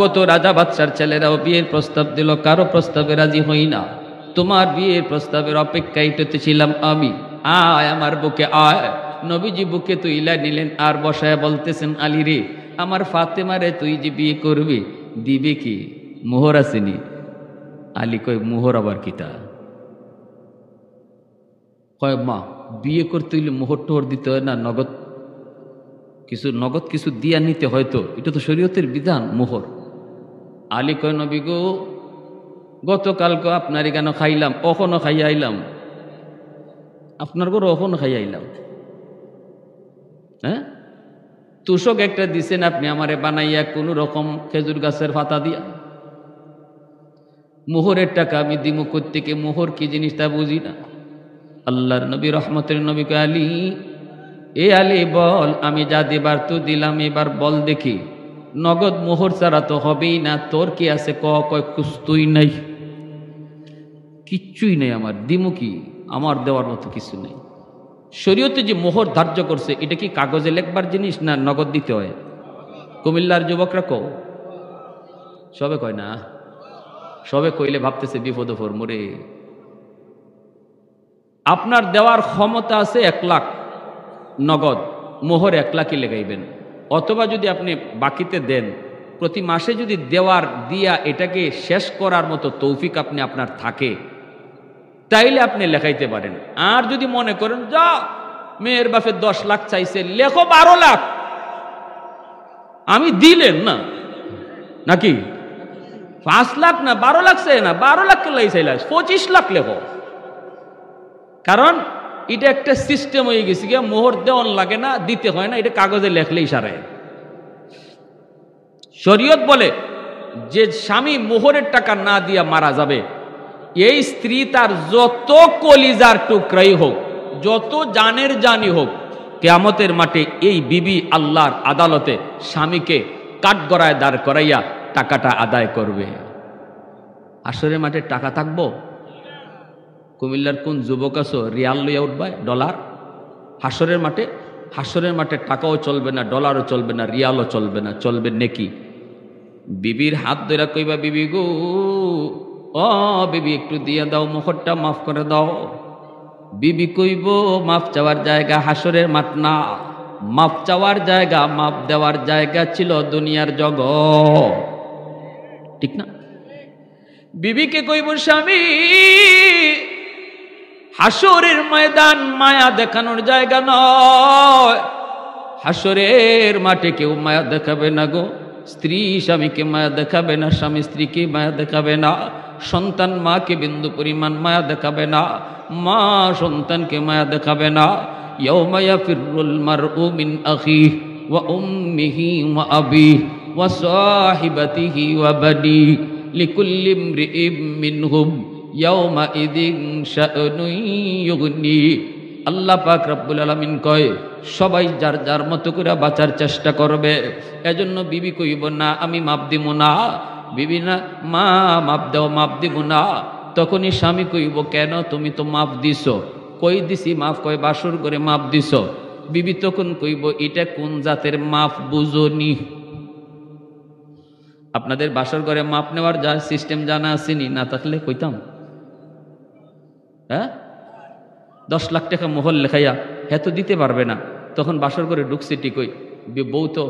কত রাজা বাদশার ছেলেরাও বিয়ের প্রস্তাব দিল, কারো প্রস্তাবে রাজি হই না। তোমার বিয়ের প্রস্তাবের অপেক্ষায় ছিলাম আমি। আয় আমার বুকে আয়। নবীজি বুকে তুইলা নিলেন আর বসায় বলতেছেন, আলী রে, আমার ফাতেমারে তুই যে বিয়ে করবি দিবে কি? মোহর আসেনি। আলী কয়, মোহর আবার কিতা? কয়, মা বিয়ে করতে হইলে মোহর টোহর দিতে হয় না? নগদ কিছু দিয়া নিতে হয়তো, এটা তো শরীয়তের বিধান মোহর। আলী কয়, নবী গো, গতকালকে আপনার কেন খাইলাম, অখনো খাইয়া আইলাম, আপনার ঘরে অখনো খাইয়া আইলাম। হ্যাঁ, তুষক একটা দিছেন আপনি আমারে বানাইয়া কোন রকম খেজুর গাছের পাতা দিয়া। মোহরের টাকা আমি দিমু কোত্থেকে? মোহর কি জিনিস তা বুঝি না। আল্লাহর নবী রহমতের নবী কয়, আলী, এ আলী বল, আমি যা দিবার তো দিলাম, এবার বল দেখি, নগদ মোহর ছাড়া তো হবেই না, তোর কি আছে? কয় কুস্তুই নাই, কিচ্ছুই নেই আমার, দিমু কি? আমার দেওয়ার মতো কিছু নেই। শরীয়তে যে মোহর ধার্য করছে, এটা কি কাগজে লেখবার জিনিস না নগদ দিতে হয়? কুমিল্লার যুবকরা কও, সবে কয় না, সবে কইলে ভাবতেছে বিপদ মরে। আপনার দেওয়ার ক্ষমতা আছে 1 লাখ নগদ, মোহর 1 লাখই লেগাইবেন। অথবা যদি আপনি বাকিতে দেন, প্রতি মাসে যদি দেওয়ার দিয়া এটাকে শেষ করার মতো তৌফিক আপনার থাকে, তাইলে আপনি লেখাইতে পারেন। আর যদি মনে করেন যা মেয়ের বাপে 10 লাখ চাইছে, লেখো 12 লাখ, আমি দিলেন না নাকি 5 লাখ না 12 লাখ চাই না, 12 লাখ চাইলে 25 লাখ লেখো। কারণ এটা একটা সিস্টেম হয়ে গেছে, গিয়া মোহর দেওয়ান লাগে না, দিতে হয় না, এটা কাগজে লেখলেই সারে। শরীয়ত বলে যে স্বামী মোহরের টাকা না দিয়া মারা যাবে, এই স্ত্রী তার যত কলিজার টুকরাই হোক, যত জানের জানি হোক, কিয়ামতের মাঠে এই বিবি আল্লাহর আদালতে স্বামীকে কাঠগড়ায় দাঁড় করাইয়া টাকাটা আদায় করবে। আসরের মাঠে টাকা থাকবো? কুমিল্লার কোন যুবক আছো রিয়াল লইয়া উঠবা, ডলার? হাসরের মাঠে টাকাও চলবে না, ডলারও চলবে না, রিয়ালও চলবে না, চলবে নেকি। বিবির হাত ধরে কইবা, বিবি গো, ও বিবি একটু দিয়ে দাও, মোহরটা মাফ করে দাও। বিবি কইব, মাফ চাওয়ার জায়গা হাসরের মাঠ না, মাফ চাওয়ার জায়গা, মাফ দেওয়ার জায়গা ছিল দুনিয়ার জগৎ, ঠিক না? বিবিকে কইব, স্বামী হাসরের ময়দান মায়া দেখানোর জায়গা নয়, হাসরের মাঠে কেউ মায়া দেখাবে না গো। স্ত্রী স্বামীকে মায়া দেখাবে না, স্বামী স্ত্রীকে মায়া দেখাবে না, সন্তান মাকে বিন্দু পরিমাণ মায়া দেখাবে না, মা সন্তানকে মায়া দেখাবে না। ইয়াউমা ইয়াফিরুল মারউ মিন আখিহি ওয়া উম্মিহি ওয়া আবিহি ওয়া সাহিবাতিহি ওয়া বানিহি লিকুল্লি ইমরিইম মিনহুম ইয়াউমা ইযিন শাআনুন ইউগনি। আল্লাহ পাক রব্বুল আলামিন কয়, সবাই যার যার মতো করে বাঁচার চেষ্টা করবে। এজন্য বিবি কইব, না আমি মাপ দিব না। বিবি না, মা মাপ দাও, মাপ দিব না। তখনই স্বামী কইব, কেন? তুমি তো মাপ দিছো। কই দিছি মাফ? কয় বাসর করে মাপ দিছো। বিবি তখন কইব, এটা কোন জাতের মাপ বুঝনি? আপনাদের বাসর ঘরে মাপ নেওয়ার যা সিস্টেম জানা আসেনি? না থাকলে কইতাম। হ্যাঁ, 10 লাখ টাকা মোহর লেখাইয়া হ্যাঁ তো দিতে পারবে না। তখন বাসর করে ঢুকছে ঠিকই, বউ তো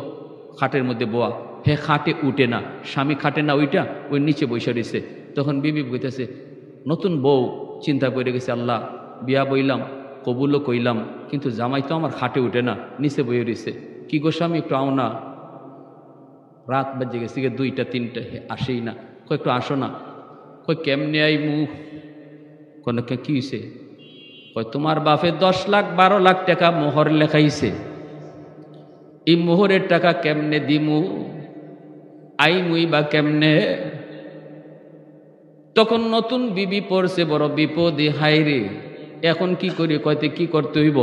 খাটের মধ্যে বোয়া, হে খাটে উঠে না, স্বামী খাটে না ওইটা, ওই নিচে বসে রয়েছে। তখন বিবি কইতেছে, নতুন বউ চিন্তা করে গেছে, আল্লাহ বিয়া বইলাম, কবুলও কইলাম, কিন্তু জামাই তো আমার খাটে উঠে না, নিচে বইয়ে রয়েছে। কি গো স্বামী, একটু আও না, রাত বাজে গেছে 2টা 3টা, আসেই না। কই একটু আসো না। কই কেমনে আইমু? কোন কি হইছে? কই তোমার বাপে 10 লাখ 12 লাখ টাকা মোহর লেখাইছে, এই মোহরের টাকা কেমনে দিমু, আইমুই বা কেমনে? তখন নতুন বিবি পড়ছে বড় বিপদে, হাইরে এখন কি করি? কইতে কি করতে হইব?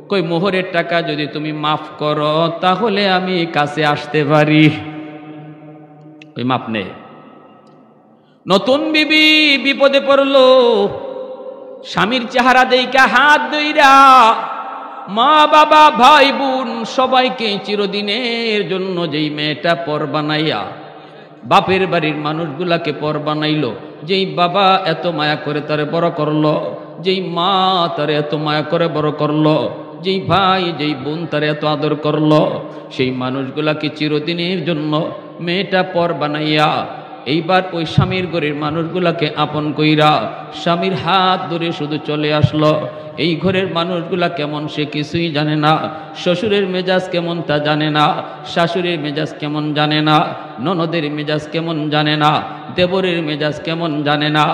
কই মোহরের টাকা যদি তুমি মাফ করো তাহলে আমি কাছে আসতে পারি। ওই মাপ নেই। নতুন বিবি বিপদে পড়লো, স্বামীর চেহারা দেইকা হাত ধইরা মা বাবা ভাই বোন সবাইকে চিরদিনের জন্য যেই মেয়েটা পর বানাইয়া বাপের বাড়ির মানুষগুলাকে পর বানাইলো, যেই বাবা এত মায়া করে তারে বড় করলো, যেই মা তারে এত মায়া করে বড় করলো, যেই ভাই যেই বোন তারে এত আদর করলো, সেই মানুষগুলাকে চিরদিনের জন্য মেয়েটা পর বানাইয়া এইবার ওই স্বামীর ঘরের মানুষগুলাকে আপন কইরা স্বামীর হাত ধরে শুধু চলে আসলো। এই ঘরের মানুষগুলা কেমন সে কিছুই জানে না, শ্বশুরের মেজাজ কেমন তা জানে না, শাশুড়ির মেজাজ কেমন জানে না, ননদের মেজাজ কেমন জানে না, দেবরের মেজাজ কেমন জানে না।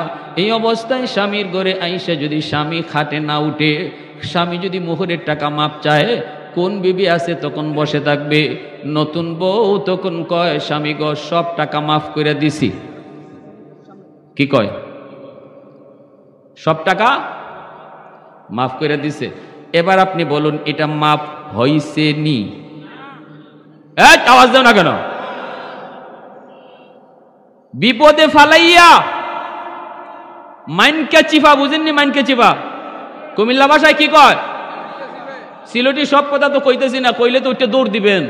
এই অবস্থায় স্বামীর ঘরে আইসে যদি স্বামী খাটে না উঠে, স্বামী যদি মোহরের টাকা মাপ চায়, কোন বিবি আছে তখন বসে থাকবে? নতুন বউ তখন কয়, স্বামী গো সব টাকা মাফ করে দিছি। কি কয়? সব টাকা মাফ করে দিছে। এবার আপনি বলুন এটা মাফ হইছে নি? আওয়াজ দাও না কেন? বিপদে ফালাইয়া মাইনকে চিফা, বুঝেননি? মাইনকে চিফা কুমিল্লা ভাষায় কি কয়? সিলেটি সব কথা তো কইতেছি না, কইলে তো উঠে দৌড় দিবেন।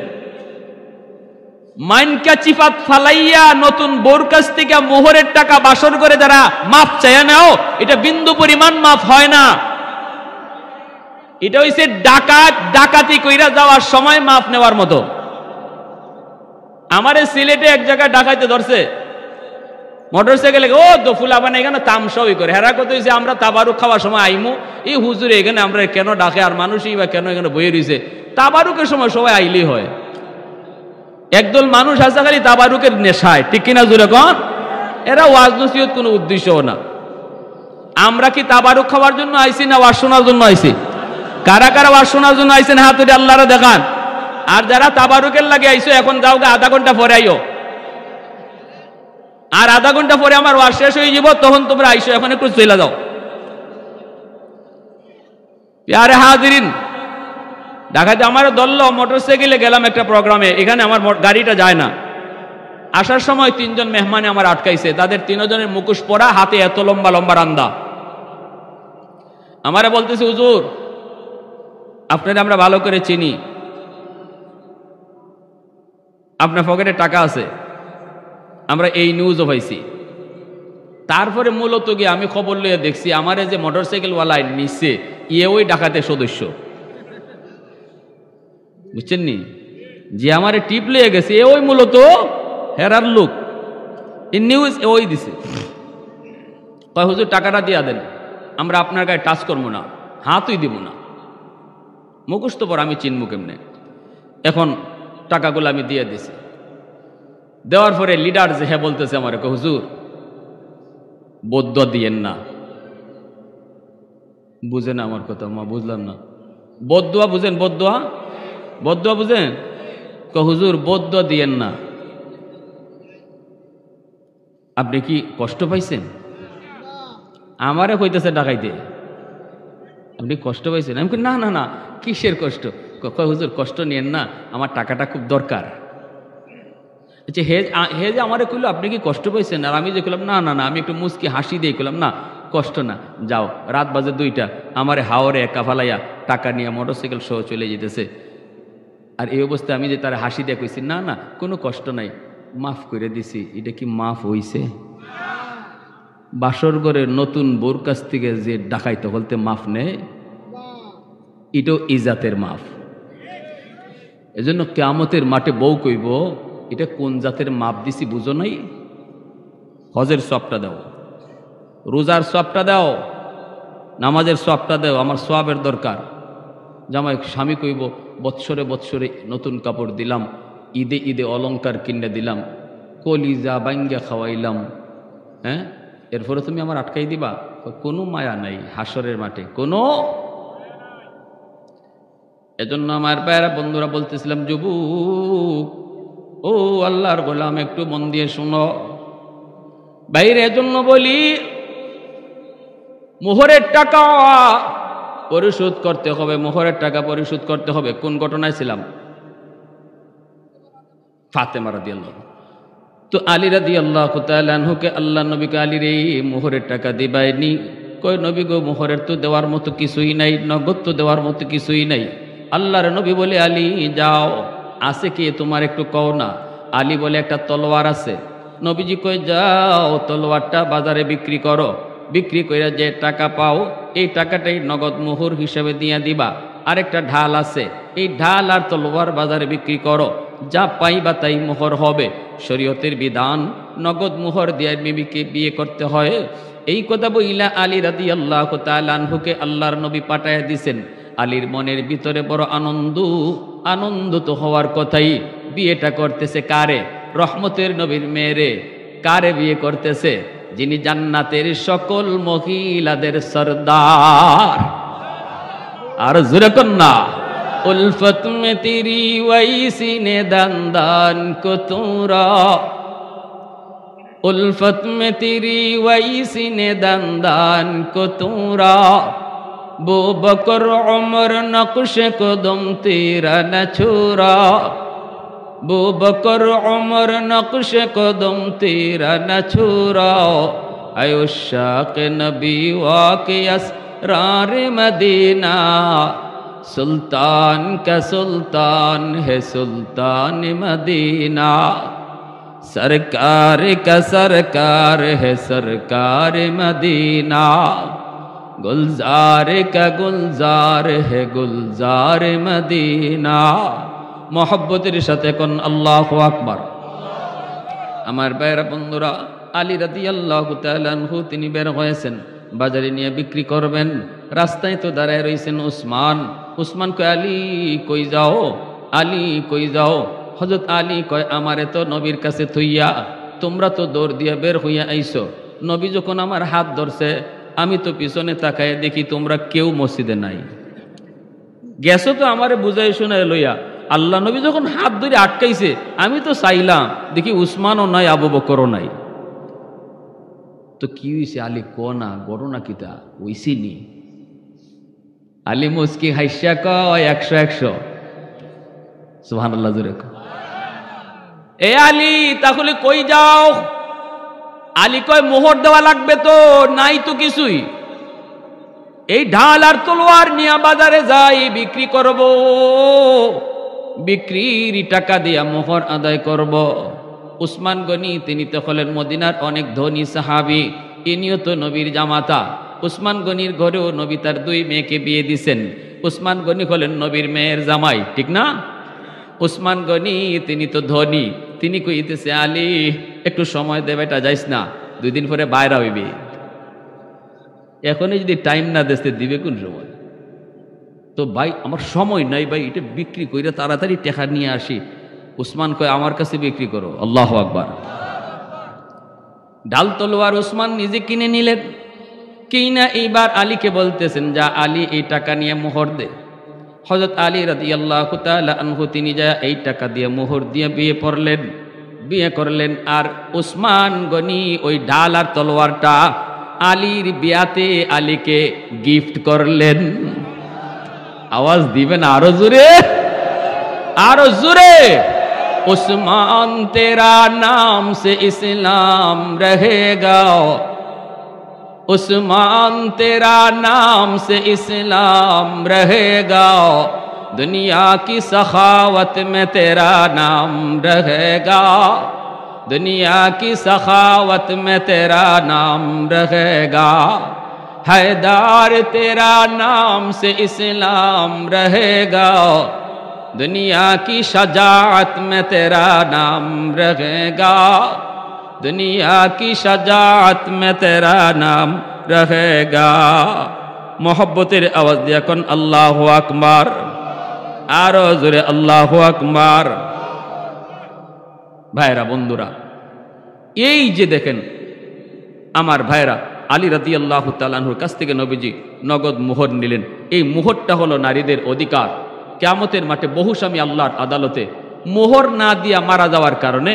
মাইনকা চিফাত ফালাইয়া নতুন বোর কাছ থেকে মোহরের টাকা বাসর করে যারা মাফ চায় নাও, এটা বিন্দু পরিমাণ মাফ হয় না। এটা হইছে ডাকাতি কইরা যাওয়ার সময় মাফ নেওয়ার মতো। আমারে সিলেটে এক জায়গায় ডাকাইতে ধরছে মোটরসাইকেলে, ও তো ফুলাবান এখানে তামসাই করে। হেরা কত হয়েছে আমরা তাবারুক খাওয়ার সময় আইমু, এই হুজুরে এখানে আমরা কেন ডাকে, আর মানুষই বা কেন এখানে বয়ে রয়েছে? তাবারুকের সময় সবাই আইলেই হয়। একদল মানুষ আছে খালি তাবারুকের নেশায়, ঠিক কিনা জোরে কন? এরা ওয়াজ নসিহত কোনো উদ্দেশ্য না। আমরা কি তাবারুক খাওয়ার জন্য আইছি না ওয়াজ শোনার জন্য আইছি? কারা কারা ওয়াজ শোনার জন্য আইছেন হাত তুলে আল্লাহরে দেখান। আর যারা তাবারুকের লাগে আইছো এখন যাও গা, আধা ঘন্টা পরে আইও, আর আধা ঘন্টা পরে আমার ওয়াজ শেষ হয়ে যাব, তখন তোমরা আইসো, এখন একটু চলে যাও। প্যারে হাজিরিন, ঢাকাতে আমার দললো মোটরসাইকেলে গেলাম একটা প্রোগ্রামে, এখানে আমার গাড়িটা যায় না। আসার সময় 3 জন মেহমানে আমার আটকাইছে, তাদের 3 জনের মুখোশ পরা, হাতে এত লম্বা লম্বা রান্দা। আমারে বলতেছে, হুজুর আপনারা আমরা ভালো করে চিনি, আপনার পকেটে টাকা আছে, আমরা এই নিউজও পাইছি। তারপরে মূলত গিয়ে আমি খবর লইয়া দেখছি আমারে যে মোটরসাইকেলওয়ালায় নিচ্ছে ইয়ে ওই ডাকাতের সদস্য, বুঝছেন নি? যে আমারে টিপ লইয়া গেছে এ ওই মূলত হেরার লোক, এই নিউজ ওই দিছে। কয় হুজুর টাকাটা দিয়া দেন, আমরা আপনার গায়ে টাচ করবো না, হাতই দিব না। মুখস্থ পর আমি চিনবো কেমনে? এখন টাকাগুলো আমি দিয়ে দিছি। দেওয়ার পরে লিডার যে হ্যাঁ বলতেছে আমার, হুজুর বদুয়া দিয়েন না। বুঝেন আমার কথা? মা বুঝলাম না। বদুয়া বুঝেন? বদুয়া বদুয়া বুঝেন? হুজুর বদুয়া দিয়েন না। আপনি কি কষ্ট পাইছেন? আমারে কইতেছে ডাকাইতে, আপনি কষ্ট পাইছেন? আমি না না না, কিসের কষ্ট? হুজুর কষ্ট নিয়েন না, আমার টাকাটা খুব দরকার। আচ্ছা হে যে আমারে কইলো আপনি কি কষ্ট পাইছেন? আর আমি যে কইলাম না না না, আমি একটু মুস্কি হাসি দিয়ে কইলাম না কষ্ট না, যাও। রাত বাজে 2টা, আমারে হাওরে একা ফালাইয়া টাকা নিয়ে মোটরসাইকেল সহ চলে যেতেছে। আর এই অবস্থায় আমি যে তার হাসি দিয়ে কইছি না না কোনো কষ্ট নাই, মাফ করে দিছি। এটা কি মাফ হইছে? বাসর ঘরের নতুন বোর কাছ থেকে যে ডাকাইতে বলতে মাফ নেয়, এটাও ইজাতের মাফ। এজন্য কিয়ামতের মাঠে বউ কইব, এটা কোন জাতের মাপ দিছি বুঝো নাই? হজের সবটা দাও, রোজার সবটা দাও, নামাজের সবটা দাও, আমার সওয়াবের দরকার। জামাই স্বামী কইব, বৎসরে বৎসরে নতুন কাপড় দিলাম, ঈদে ঈদে অলংকার কিনে দিলাম, কলিজা বাঙ্গা খাওয়াইলাম, হ্যাঁ, এরপরে তুমি আমার আটকাই দিবা? কোনো মায়া নাই হাসরের মাঠে, কোনো। এজন্য আমার ভাইয়েরা বন্ধুরা বলতেছিলাম, যুবক ও আল্লাহর গোলাম, একটু মন দিয়ে শুনো বাইরে। এজন্য বলি, মোহরের টাকা পরিশোধ করতে হবে, মোহরের টাকা পরিশোধ করতে হবে। কোন ঘটনায় ছিলাম? ফাতেমা রাদিয়াল্লাহু। তো আলী রাদিয়াল্লাহু তাআলা আনহুকে আল্লাহ নবীকে আলীর এই মোহরের টাকা দিবাইনি। কই নবী গো, মোহরের তো দেওয়ার মতো কিছুই নাই, নগদ তো দেওয়ার মতো কিছুই নাই। আল্লাহর নবী বলে, আলী যাও, আছে কি তোমার একটু কও না। আলী বলে, একটা তলোয়ার আছে। নবীজি কই, যাও তলোয়ারটা বাজারে বিক্রি করো, বিক্রি করে যে টাকা পাও এই টাকাটাই নগদ মোহর হিসেবে দিয়ে দিবা। আরেকটা ঢাল আছে, এই ঢাল আর তলোয়ার বাজারে বিক্রি করো, যা পাইবা তাই মোহর হবে। শরীয়তের বিধান, নগদ মোহর দিয়ে বিবিকে বিয়ে করতে হয়। এই কথা বইলা আলী রাদিয়াল্লাহু তাআলা আনহুকে আল্লাহর নবী পাঠায় দিছেন। আলীর মনের ভিতরে বড় আনন্দ তো হওয়ার কথাই। বিয়েটা করতেছে কারে? রহমতের নবীর মেয়েরে। কারে বিয়ে করতেছে? যিনি জান্নাতের সকল মহিলাদের সরদার। আর জোরে কন্যা, উলফত মে তেরি ওয়াইসি নে দান কো তোরা, উলফত মে তেরি ওয়াইসি নে দান কো তোরা, বো বকর উমর নকশ কদম তেরা ন ছোরা, বো বকর উমর নকশ কদম তেরা ন ছোরা, আয়ুশাক নবী ওয়াকিয়াস रार मदीना, सुल्तान का सुल्तान है सुल्तान मदीना, सरकार का सरकार है सरकार मदीना, गुलजार का गुलजार है गुलजार मदीना। मोहब्बतेर साथे कोन आल्लाहु আকবার। আমার ভাইরা বন্ধুরা, আলী রাদিয়াল্লাহু তাআলা আনহু তিনি বের হয়েছেন, বাজারে নিয়ে বিক্রি করবেন। রাস্তায় তো দাঁড়ায় রয়েছেন উসমান। উসমান কয়, আলী কই যাও, আলী কই যাও? হযরত আলী কয়, আমারে তো নবীর কাছে থইয়া তোমরা তো দৌড় দিয়ে বের হইয়া আইছো। নবী যখন আমার হাত ধরছে, আমি তো পিছনে তাকায় দেখি তোমরা কেউ মসজিদে নাই। গেছো তো আমারে বুঝাই শোনায় লইয়া। আল্লাহ নবী যখন হাত ধরে আটকাইছে, আমি তো চাইলাম দেখি উসমানও নাই, আবু বকরও নাই। তো কি হইছে? আলী কোনা ঘটনা কিতা হইছিনি? আলী মুস্কি হাইসা কয়, 100 সুবহানাল্লাহ জোরে কয়। এ আলী তাহলে কই যাও? আলী কয়, মোহর দেওয়া লাগবে তো, নাই তো কিছুই। এই ঢাল আর তলোয়ার নিয়ে বাজারে যাই, বিক্রি করব, বিক্রির টাকা দিয়া মোহর আদায় করব। উসমান গনি তিনি তো হলেন মদিনার অনেক ধনী সাহাবী, ইনিও তো নবীর জামাতা। উসমান গনির ঘরেও নবী তার 2 মেয়েকে বিয়ে দিছেন। উসমান গনি হলেন নবীর মেয়ের জামাই, ঠিক না? উসমান গনি তিনি তো ধনী, তিনি কইতেছে, আলী একটু সময় দে বেটা, যাইস না, 2 দিন পরে বাইরে হইবি। এখনই যদি টাইম না দেশতে দিবে কোন সময়? তো ভাই আমার সময় নাই ভাই, এটা বিক্রি কইরা তাড়াতাড়ি টাকা নিয়ে আসি। উসমান কয়, আমার কাছে বিক্রি করো। আল্লাহু আকবার। ঢাল তলোয়ার উসমান নিজে কিনে নিলেন। কিনা এইবার আলীকে বলতেছেন, যা আলী এই টাকা নিয়ে মোহর দে। হযরত আলী রাদিয়াল্লাহু তাআলা আনহু তিনি যা এই টাকা দিয়ে মোহর দিয়ে বিয়ে করলেন। আর উসমান গনি ওই ঢাল আর তলোয়ারটা আলীর বিয়াতে আলীকে গিফট করলেন। আওয়াজ দিবেন আরো জোরে, আরো জোরে। उस्मान तेरा नाम से इस्लाम रहेगा, उस्मान तेरा नाम से इस्लाम रहेगा, दुनिया की सखावत में तेरा नाम रहेगा, दुनिया की सखावत में तेरा नाम रहेगा, हैदर तेरा नाम से इस्लाम रहेगा, दुनिया की शजाअत में तेरा नाम रहेगा, दुनिया की शजाअत में तेरा नाम रहेगा। मोहब्बतेर आवाज दिया कोन अल्लाहु আকবার। आरो जोरे अल्लाहु আকবার। भाईरा बंधुरा, এই যে দেখেন আমার ভাইরা, আলী রাদিয়াল্লাহু তাআলা আনহুর কাছ থেকে নবীজি নগদ মোহর নিলেন। এই মোহরটা হলো নারীদের অধিকার। কিয়ামতের মাঠে বহু স্বামী আল্লাহর আদালতে মোহর না দিয়া মারা যাওয়ার কারণে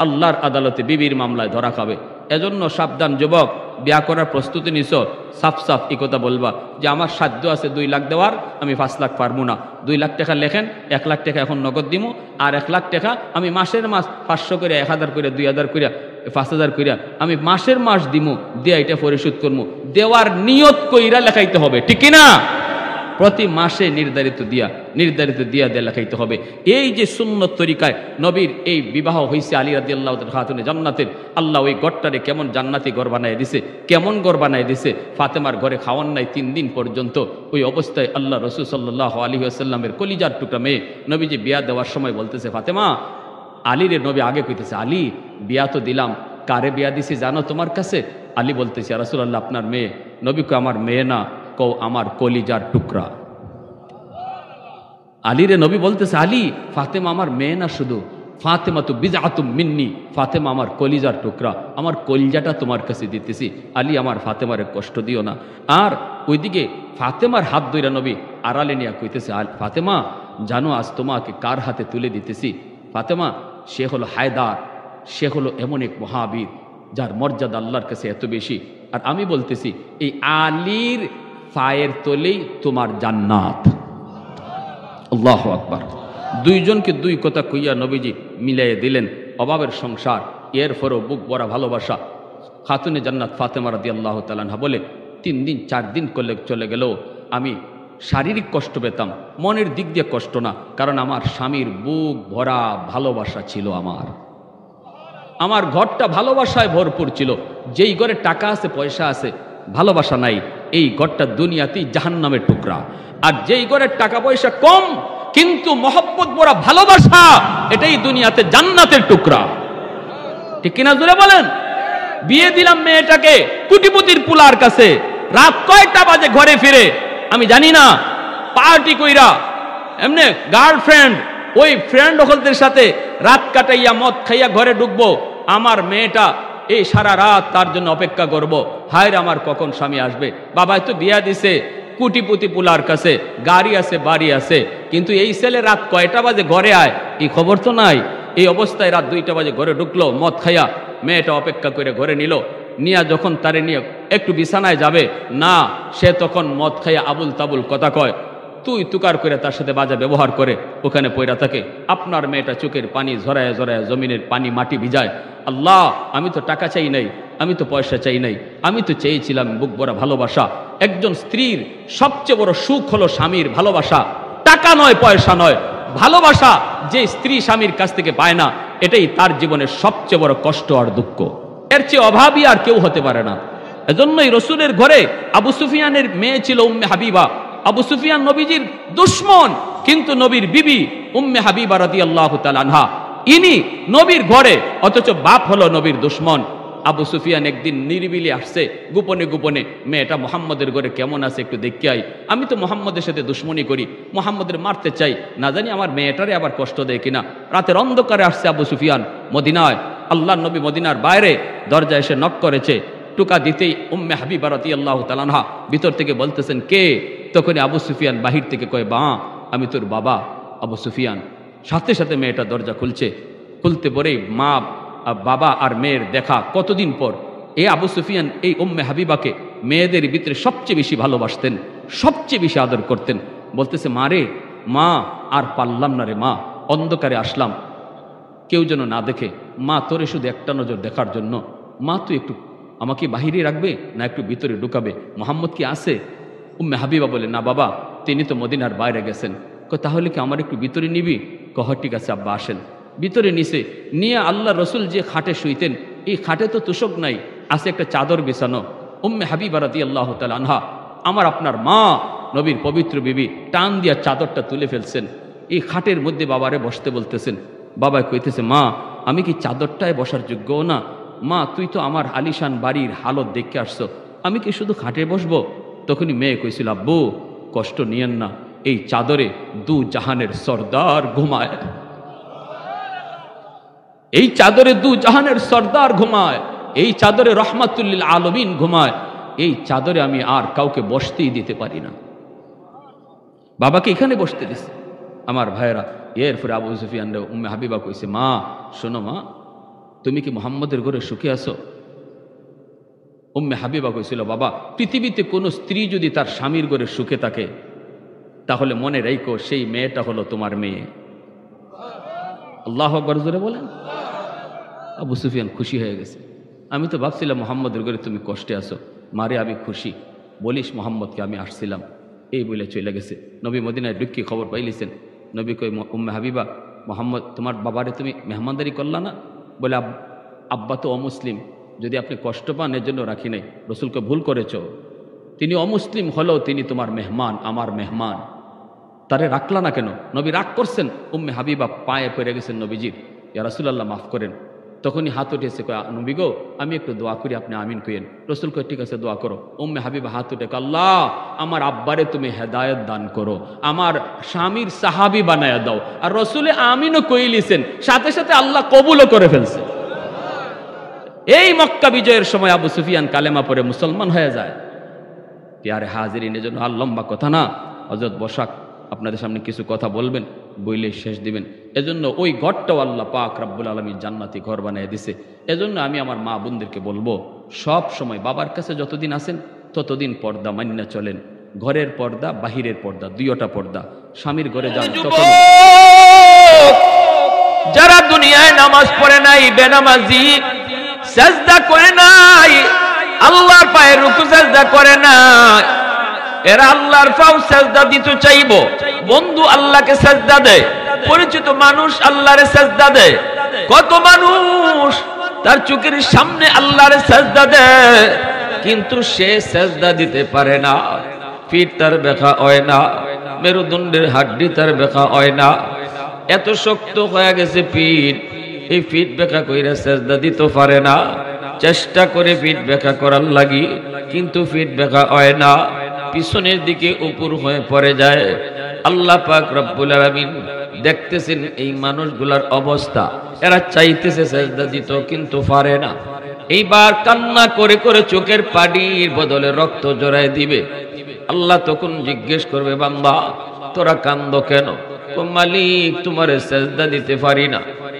আল্লাহর আদালতে বিবির মামলায় ধরা খাবে। এজন্য সাবধান যুবক, বিয়া করার প্রস্তুতি নিছ, সাফ সাফ এই কথা বলবা যে আমার সাধ্য আছে 2 লাখ দেওয়ার, আমি 5 লাখ পারবো না। 2 লাখ টাকা লেখেন, 1 লাখ টাকা এখন নগদ দিমু, আর 1 লাখ টাকা আমি মাসের মাস 500 করে, 1000 করে, 2000 করে, 5000 কইরা আমি মাসের মাস দিমু, দিয়া এটা পরিশোধ করবো। দেওয়ার নিয়ত কইরা লেখাইতে হবে, ঠিক কিনা? প্রতি মাসে নির্ধারিত দিয়া লেখাইতে হবে। এই যে সুন্নত তরিকায় নবীর এই বিবাহ হয়েছে আলী রাদিয়াল্লাহু তাআলা খাতুনে জান্নাতের, আল্লাহ ওই ঘরটারে কেমন জান্নাতি ঘর বানায় দিছে, কেমন ঘর বানায় দিছে। ফাতেমার ঘরে খাওয়ান নাই 3 দিন পর্যন্ত। ওই অবস্থায় আল্লাহ রাসূল সাল্লাল্লাহু আলাইহি ওয়াসাল্লামের কলিজার টুকরা মেয়ে নবীজি বিয়া দেওয়ার সময় বলতেছে, ফাতেমা, আলীরে নবী আগে কইতেছে, আলী বিয়া তো দিলাম, কারে বিয়া দিছি জানো তোমার কাছে? আলী বলতেছে, ইয়া রাসূলুল্লাহ আপনার মেয়ে। নবী কয়, আমার মেয়ে না, কও আমার কলিজার টুকরা। আলীরে নবী বলতেছে, আলী, ফাতেমা আমার মেয়ে না শুধু, ফাতেমা তো বিজআতুম মিন্নি, ফাতেমা আমার কলিজার টুকরা, আমার কলিজাটা তোমার কাছে দিতেছি। আলী, আমার ফাতেমারে কষ্ট দিও না। আর ওইদিকে ফাতেমার হাত ধইরা নবী আড়ালে নিয়ে কইতেছে, ফাতেমা জানো আজ তোমাকে কার হাতে তুলে দিতেছি? ফাতেমা, সে হলো হায়দার, সে হলো এমন এক মহাবীর যার মর্যাদা আল্লাহর কাছে এত বেশি। আর আমি বলতেছি, এই আলীর পায়ের তলেই তোমার জান্নাত। আল্লাহু আকবার। 2 জনকে 2 কথা কইয়া নবীজি মিলাইয়ে দিলেন। অভাবের সংসার, এরপরও বুক ভরা ভালোবাসা। খাতুনে জান্নাত ফাতেমা রাদিয়াল্লাহু তাআলা আনহা বলে, 3 দিন 4 দিন করলে চলে গেলেও আমি শারীরিক কষ্ট পেতাম, মনের দিক দিয়ে কষ্ট না, কারণ আমার স্বামীর বুক ভরা ভালোবাসা ছিল। আমার ঘরটা ভালোবাসায় ভরপুর ছিল। যেই ঘরে টাকা আছে, পয়সা আছে, ভালোবাসা নাই, এই ঘরটা দুনিয়াতেই জাহান্নামের টুকরা। আর যেই ঘরের টাকা পয়সা কম কিন্তু মহব্বত ভরা ভালোবাসা, এটাই দুনিয়াতে জান্নাতের টুকরা, ঠিক কিনা জোরে বলেন? বিয়ে দিলাম মেয়েটাকে কোটিপতির পুলার কাছে, রাত কয়টা বাজে ঘরে ফিরে আমি জানি না, পার্টি কইরা এমনি গার্লফ্রেন্ড ওই ফ্রেন্ড হলদের সাথে রাত কাটাইয়া মদ খাইয়া ঘরে ঢুকবো। আমার মেয়েটা এই সারা রাত তার জন্য অপেক্ষা করব, হায়রে আমার কখন স্বামী আসবে। বাবা তো বিয়া দিছে কোটিপতি পুলার কাছে, গাড়ি আছে, বাড়ি আছে, কিন্তু এই ছেলে রাত কয়টা বাজে ঘরে আয় এই খবর তো নাই। এই অবস্থায় রাত 2টা বাজে ঘরে ঢুকলো, মদ খাইয়া মেয়েটা অপেক্ষা করে ঘরে নিয়া যখন তারে নিয়ে একটু বিছানায় যাবে না, সে তখন মদ খাইয়া আবুল তাবুল কথা কয়, তুই তুকার করে তার সাথে বাজা ব্যবহার করে ওখানে পয়রা থাকে। আপনার মেয়েটা চোখের পানি ঝরায় ঝরায় জমিনের পানি মাটি ভিজায়। আল্লাহ, আমি তো টাকা চাই নাই, আমি তো পয়সা চাই নাই, আমি তো চেয়েছিলাম বুক ভরা ভালোবাসা। একজন স্ত্রীর সবচেয়ে বড় সুখ হলো স্বামীর ভালোবাসা, টাকা নয়, পয়সা নয়, ভালোবাসা। যে স্ত্রী স্বামীর কাছ থেকে পায় না, এটাই তার জীবনের সবচেয়ে বড় কষ্ট আর দুঃখ। এর চেয়ে অভাবী আর কেউ হতে পারে না। এজন্যই রসুলের ঘরে আবু সুফিয়ানের মেয়ে ছিল উম্মে হাবিবা। আবু সুফিয়ান নবীজির দুশমন, কিন্তু নবীর বিবি উম্মে হাবিবা রাদিয়াল্লাহু তাআলা আনহা, ইনি নবীর ঘরে, অথচ বাপ হলো নবীর দুশমন। আবু সুফিয়ান একদিন নিরিবিলি আসছে, গোপনে গোপনে, মেয়েটা মুহাম্মদের ঘরে কেমন আছে একটু দেখতে আই, আমি তো মুহাম্মদের সাথে দুশমনি করি, মুহাম্মদের মারতে চাই, না জানি আমার মেয়েটারে আবার কষ্ট দেয় কিনা। রাতের অন্ধকারে আসছে আবু সুফিয়ান মদিনায়। আল্লাহর নবী মদিনার বাইরে দরজা এসে নক করেছে, টুকা দিতেই উম্মে হাবিবা রাদিয়াল্লাহু তাআলা আনহা ভিতর থেকে বলতেছেন, কে? তখনই আবু সুফিয়ান বাহির থেকে কয়, বা আমি তোর বাবা আবু সুফিয়ান। সাথে সাথে মেয়েটা দরজা খুলছে, খুলতে পরেই মা, বাবা আর মেয়ের দেখা কতদিন পর। এই আবু সুফিয়ান এই উম্মে হাবিবাকে মেয়েদের ভিতরে সবচেয়ে বেশি ভালোবাসতেন, সবচেয়ে বেশি আদর করতেন। বলতেছে, মা রে, মা আর পারলাম না রে মা, অন্ধকারে আসলাম, কেউ যেন না দেখে, মা তোরে শুধু একটা নজর দেখার জন্য, মা তুই একটু আমাকে বাহিরে রাখবে না একটু ভিতরে ঢুকাবে, মোহাম্মদ কি আছে? উম্মে হাবিবা বলে, না বাবা, তিনি তো মদিনার বাইরে গেছেন। তাহলে কি আমার একটু ভিতরে নিবি? কহ ঠিক আছে আব্বা, আসেন। ভিতরে নিছে নিয়ে আল্লাহ রসুল যে খাটে শুইতেন, এই খাটে তো তোষক নাই, আছে একটা চাদর বিছানো। উম্মে হাবিবা রাদিয়াল্লাহু তাআলা আনহা, আমার আপনার মা, নবীর পবিত্র বিবি, টান দিয়া চাদরটা তুলে ফেলছেন, এই খাটের মধ্যে বাবারে বসতে বলতেছেন। বাবা কইতেছে, মা আমি কি চাদরটায় বসার যোগ্যও না? মা তুই তো আমার আলিশান বাড়ির হালত দেখে আসছো, আমি কি শুধু খাটে বসবো? তখনই মেয়ে কইছিল, আব্বু কষ্ট নিয়েন না, এই চাদরে 2 জাহানের সর্দার ঘুমায়। এই চাদরে দু জাহানের সর্দার ঘুমায়, এই চাদরে রহমাতুল্লিল আলামিন ঘুমায়, এই চাদরে আমি আর কাউকে বসতেই দিতে পারি না। বাবাকে এখানে বসতে দিছে। আমার ভাইয়েরা, এরপরে আবু সুফিয়ান উম্মে হাবিবা কইছে, মা শোনো মা, তুমি কি মুহাম্মদের ঘরে সুখে আছো? উম্মে হাবিবা কইছিল, বাবা পৃথিবীতে কোনো স্ত্রী যদি তার স্বামীর ঘরে সুখে থাকে তাহলে মনে রাখো সেই মেয়েটা হলো তোমার মেয়ে। আল্লাহু আকবার জোরে বলেন। আবু সুফিয়ান খুশি হয়ে গেছে। আমি তো ভাবছিলাম মুহাম্মদের ঘরে তুমি কষ্টে আছো, মারে আমি খুশি, বলিস মুহাম্মদকে আমি আসছিলাম, এই বলে চলে গেছে। নবী মদিনায় ঢুকি খবর পাইলিছেন। নবী কই, উম্মে হাবিবা, মুহাম্মদ তোমার বাবারে তুমি মেহমানদারি করলা না? বলে আব্বা তো অমুসলিম, যদি আপনি কষ্ট পান এর জন্য রাখি নাই, রসুলকে ভুল করেছ, তিনি অমুসলিম হলেও তিনি তোমার মেহমান, আমার মেহমান, তারে রাখলা না কেন? নবী রাগ করছেন। উম্মে হাবিবা পায়ে পড়ে গেছেন নবীজির, ইয়া রাসূলুল্লাহ মাফ করেন। তখনই হাত উঠেছে, নবী গো আমি একটু দোয়া করি, আপনি আমিন কইেন। রসুল কই ঠিক আছে দোয়া করো। উম্মে হাবিবা হাত উঠে, আল্লাহ আমার আব্বারে তুমি হেদায়েত দান করো, আমার স্বামীর সাহাবী বানায়া দাও। আর রসুলে আমিনও কইলিছেন, সাথে সাথে আল্লাহ কবুলও করে ফেলছে। এই মক্কা বিজয়ের সময় আবু সুফিয়ান কালেমা পড়ে মুসলমান হয়ে যায়। প্যারে হাজিরিন, এজন্য আর লম্বা কথা না, হযরত বসাক আপনাদের সামনে কিছু কথা বলবেন, বইলে শেষ দিবেন। এজন্য ওই ঘরটাও আল্লাহ পাক রব্বুল আলামিন জান্নাতি ঘর বানিয়ে দিছে। এজন্য আমি আমার মা বোনদেরকে বলবো, সব সময় বাবার কাছে যতদিন আছেন ততদিন পর্দা মান্না চলেন। ঘরের পর্দা, বাহিরের পর্দা, দুইটা পর্দা। স্বামীর ঘরে যান তখন যারা দুনিয়ায় নামাজ পড়ে নাই, বেনামাজি, সাজদা করে নাই, আল্লাহর পায়ে রুকু সাজদা করে নাই, এরা আল্লাহর পাও সাজদা দিতে চাইবো। বন্ধু আল্লাহকে সাজদা দেয়, পরিচিত মানুষ আল্লাহরে সাজদা দেয়। কত মানুষ তার চোখের সামনে আল্লাহরে সাজদা দেয়, কিন্তু সে সাজদা দিতে পারে না। পিঠ তার ব্যথা হয় না, মেরুদণ্ডের হাড্ডি তার ব্যথা হয় না, এত শক্ত হয়ে গেছে পিঠ, এই পিঠ ব্যথা কইরা সাজদা দিতে পারে না। চেষ্টা করে পিঠ ব্যথা করার লাগি, কিন্তু পিঠ ব্যথা হয় না, পিছনের দিকে উপর হয়ে পড়ে যায়। আল্লাহ পাক রব্বুল আলামিন দেখতেছেন এই মানুষগুলার অবস্থা, এরা চাইতেছে সাজদা দিত কিন্তু পারে না। এইবার কান্না করে করে চোখের পানির বদলে রক্ত জড়ায় দিবে। আল্লাহ তখন জিজ্ঞেস করবে, বান্দা তোরা কান্দো কেন? মালিক তোমারে সাজদা দিতে পারি না,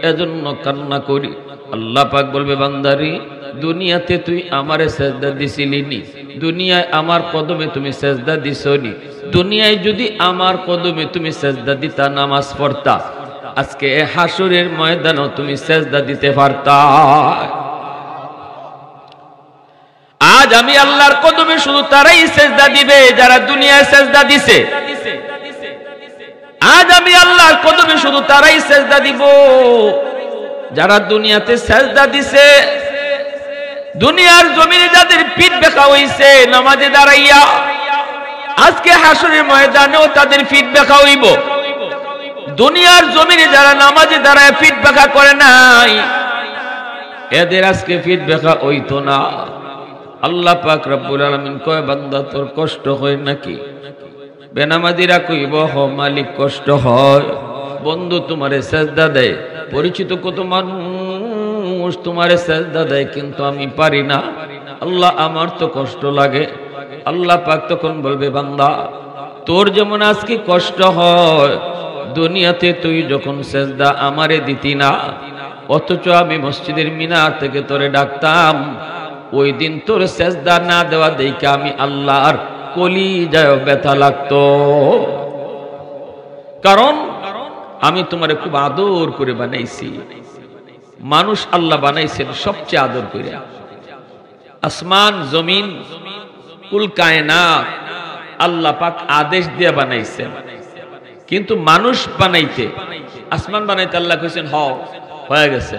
এজন্য কান্না করি। আল্লাহ পাক বলবে, বান্দারি দুনিয়াতে তুই আমারে সাজদা দিছিলি নি? দুনিয়ায় আমার কদমে তুমি সাজদা দিছনি? দুনিয়ায় যদি আমার কদমে তুমি সাজদা দিতা, নামাজ পড়তা, আজকে হাসরের ময়দানও তুমি সাজদা দিতে পারতা। আজ আমি আল্লাহর কদমে শুধু তারাই সাজদা দিবে যারা দুনিয়ায় সাজদা দিছে। আজ আমি আল্লাহর কদমে শুধু তারাই সাজদা দিব যারা দুনিয়াতে সাজদা দিছে। দুনিয়ার জমিনে যাদের পিঠ ব্যথা হইছে নামাজে দাঁড়াইয়া, আজকে হাসরের ময়দানেও তাদের পিঠ ব্যথা হইব। দুনিয়ার জমিনে যারা নামাজে দাঁড়ায় পিঠ ব্যথা করে নাই, এদের আজকে পিঠ ব্যথা হইতো না। আল্লাহ পাক রব্বুল আলামিন কয়, বান্দা তোর কষ্ট হয় নাকি? বেনামাজিরা কইব, হ মালিক কষ্ট হয়। বন্ধু তোমারে সাজদা দেয়, পরিচিত কত মানুষ তোমারে সাজদা দেয়, কিন্তু আমি পারি না। আল্লাহ আমার তো কষ্ট লাগে। আল্লাহ পাক তখন বলবে, বান্দা তোর যেমন আজকে কষ্ট হয়, দুনিয়াতে তুই যখন সাজদা আমারে দিতি না, অথচ আমি মসজিদের মিনার থেকে তোরে ডাকতাম, ওই দিন তোর সাজদা না দেওয়া দেখে আমি আল্লাহর কলিজায় ব্যথা লাগতো। কারণ আমি তোমারে খুব আদর করে বানাইছি। মানুষ আল্লাহ বানাইছেন সবচেয়ে আদর করে। আসমান জমিন কুল কায়নাত আল্লাহ পাক আদেশ দিয়ে বানাইছেন, কিন্তু মানুষ বানাইতে, আসমান বানাইতে আল্লাহ কইছেন হও, হয়ে গেছে।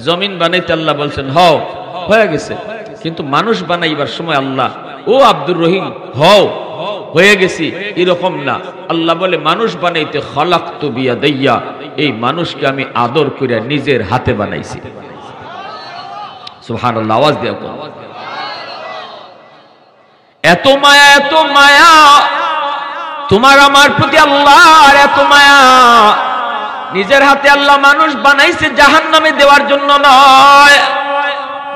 জমিন বানাইতে আল্লাহ বলছেন হও, হয়ে গেছে। কিন্তু মানুষ বানাইবার সময় আল্লাহ, ও আব্দুর রহিম হও, হয়ে গেছি, এরকম না। আল্লাহ বলে, মানুষ বানাইতে খলাকতু বিয়াদাইয়া, এই মানুষকে আমি আদর করে নিজের হাতে বানাইছি। সুবহানাল্লাহ, আওয়াজ দেও। এত মায়া, এত মায়া তোমার আমার প্রতি আল্লাহর, এত মায়া। নিজের হাতে আল্লাহ মানুষ বানাইছে জাহান্নামে দেওয়ার জন্য নয়,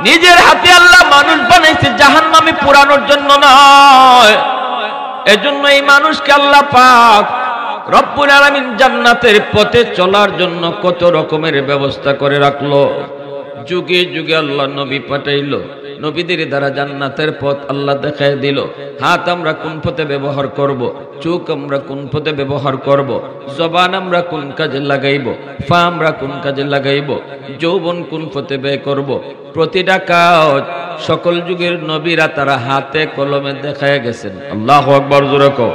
নিজের হাতে আল্লাহ মানুষ বানাইছে জাহান্নামে পোড়ানোর জন্য নয়। এজন্য এই মানুষকে আল্লাহ পাক রব্বুল আলামিন জান্নাতের পথে চলার জন্য কত রকমের ব্যবস্থা করে রাখলো। যুগে যুগে আল্লাহ নবী পাঠাইলো, নবীদের দ্বারা জান্নাতের পথ আল্লাহ দেখায় দিল। হাত আমরা কোন পথে ব্যবহার করব, চোখ আমরা কোন পথে ব্যবহার করব, জবান আমরা কোন কাজে লাগাইব, পা আমরা কোন কাজে লাগাইব, যৌবন কোন পথে ব্যয় করব, প্রতিটা কাজ সকল যুগের নবীরা তারা হাতে কলমে দেখায় গেছেন। আল্লাহু আকবার জোরে কও।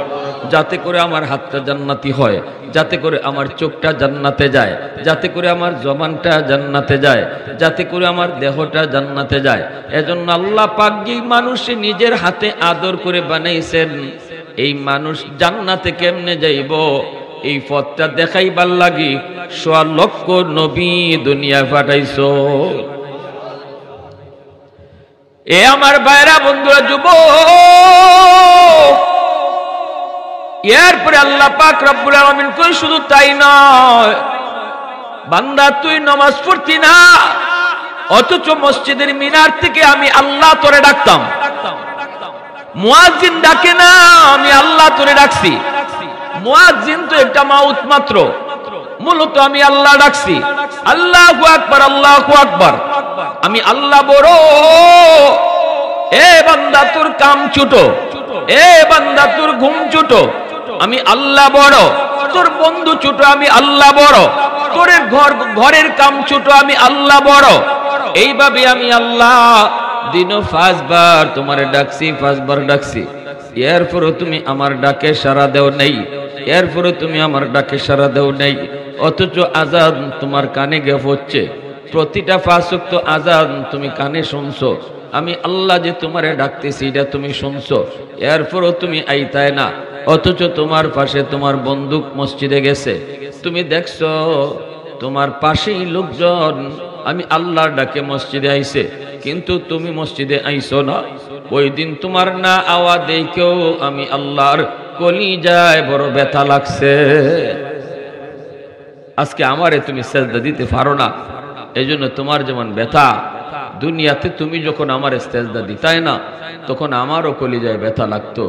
যাতে করে আমার হাতটা জান্নাতি হয়, যাতে করে আমার চোখটা জান্নাতে যায়, যাতে করে আমার জবানটা জান্নাতে যায়, যাতে করে আমার দেহটা জান্নাতে যায়। এজন্য আল্লাহ পাক যেই মানুষে নিজের হাতে আদর করে বানাইছেন, এই মানুষ জান্নাতে কেমনে যাইব এই পথটা দেখাইবার লাগি ১০০ লক্ষ নবী দুনিয়া পাঠাইছো। এ আমার ভাইরা বন্ধুরা যুবক, এরপরে আল্লাহ পাক রব্বুল আলামিন কই শুধু তাই নয়, বান্দা তুই নামাজ পড়তি না, অথচ মসজিদের মিনার থেকে আমি আল্লাহ তোরে ডাকতাম। মুয়াজ্জিন ডাকে না, আমি আল্লাহ তোরে ডাকছি। মুয়াজ্জিন তো একটা মাউত মাত্র, মূলত আমি আল্লাহ ডাকছি। আল্লাহু আকবার, আল্লাহু আকবার, আমি আল্লাহ বড়। এ বান্দা তোর কাম ছোট, এ বান্দা তোর ঘুম ছোট, আমি আল্লাহ বড়। তোর বন্ধু ছোট, আমি আল্লাহ বড়। তোর ঘরের কাম ছোট, আমি আল্লাহ বড়। এইভাবে আমি আল্লাহ দিনও ৫ বার তোমারে ডাকছি, ৫ বার ডাকছি। এরপরও তুমি আমার ডাকে সাড়া দেও নেই, এরপরও তুমি আমার ডাকে সাড়া দেও নেই। অথচ আজান তোমার কানে গে হচ্ছে, প্রতিটা ৫ ওয়াক্ত আজান তুমি কানে শুনছো। আমি আল্লাহ যে তোমারে ডাকতেছি এটা তুমি শুনছো, এরপরও তুমি আইতায় না। অথচ তোমার পাশে তোমার বন্ধু মসজিদে গেছে, তুমি দেখছো তোমার পাশেই লোকজন আমি আল্লাহর ডাকে মসজিদে আইছে, কিন্তু তুমি মসজিদে আইছো না। ওই দিন তোমার না আওয়াজ দেখেও আমি আল্লাহর কলিজায় বড় ব্যথা লাগছে। আজকে আমারে তুমি সেজদা দিতে পারো না, এজন্য তোমার যেমন ব্যথা, দুনিয়াতে তুমি যখন আমার সেজদা দিতাই না তখন আমারও কলিজায় ব্যথা লাগতো।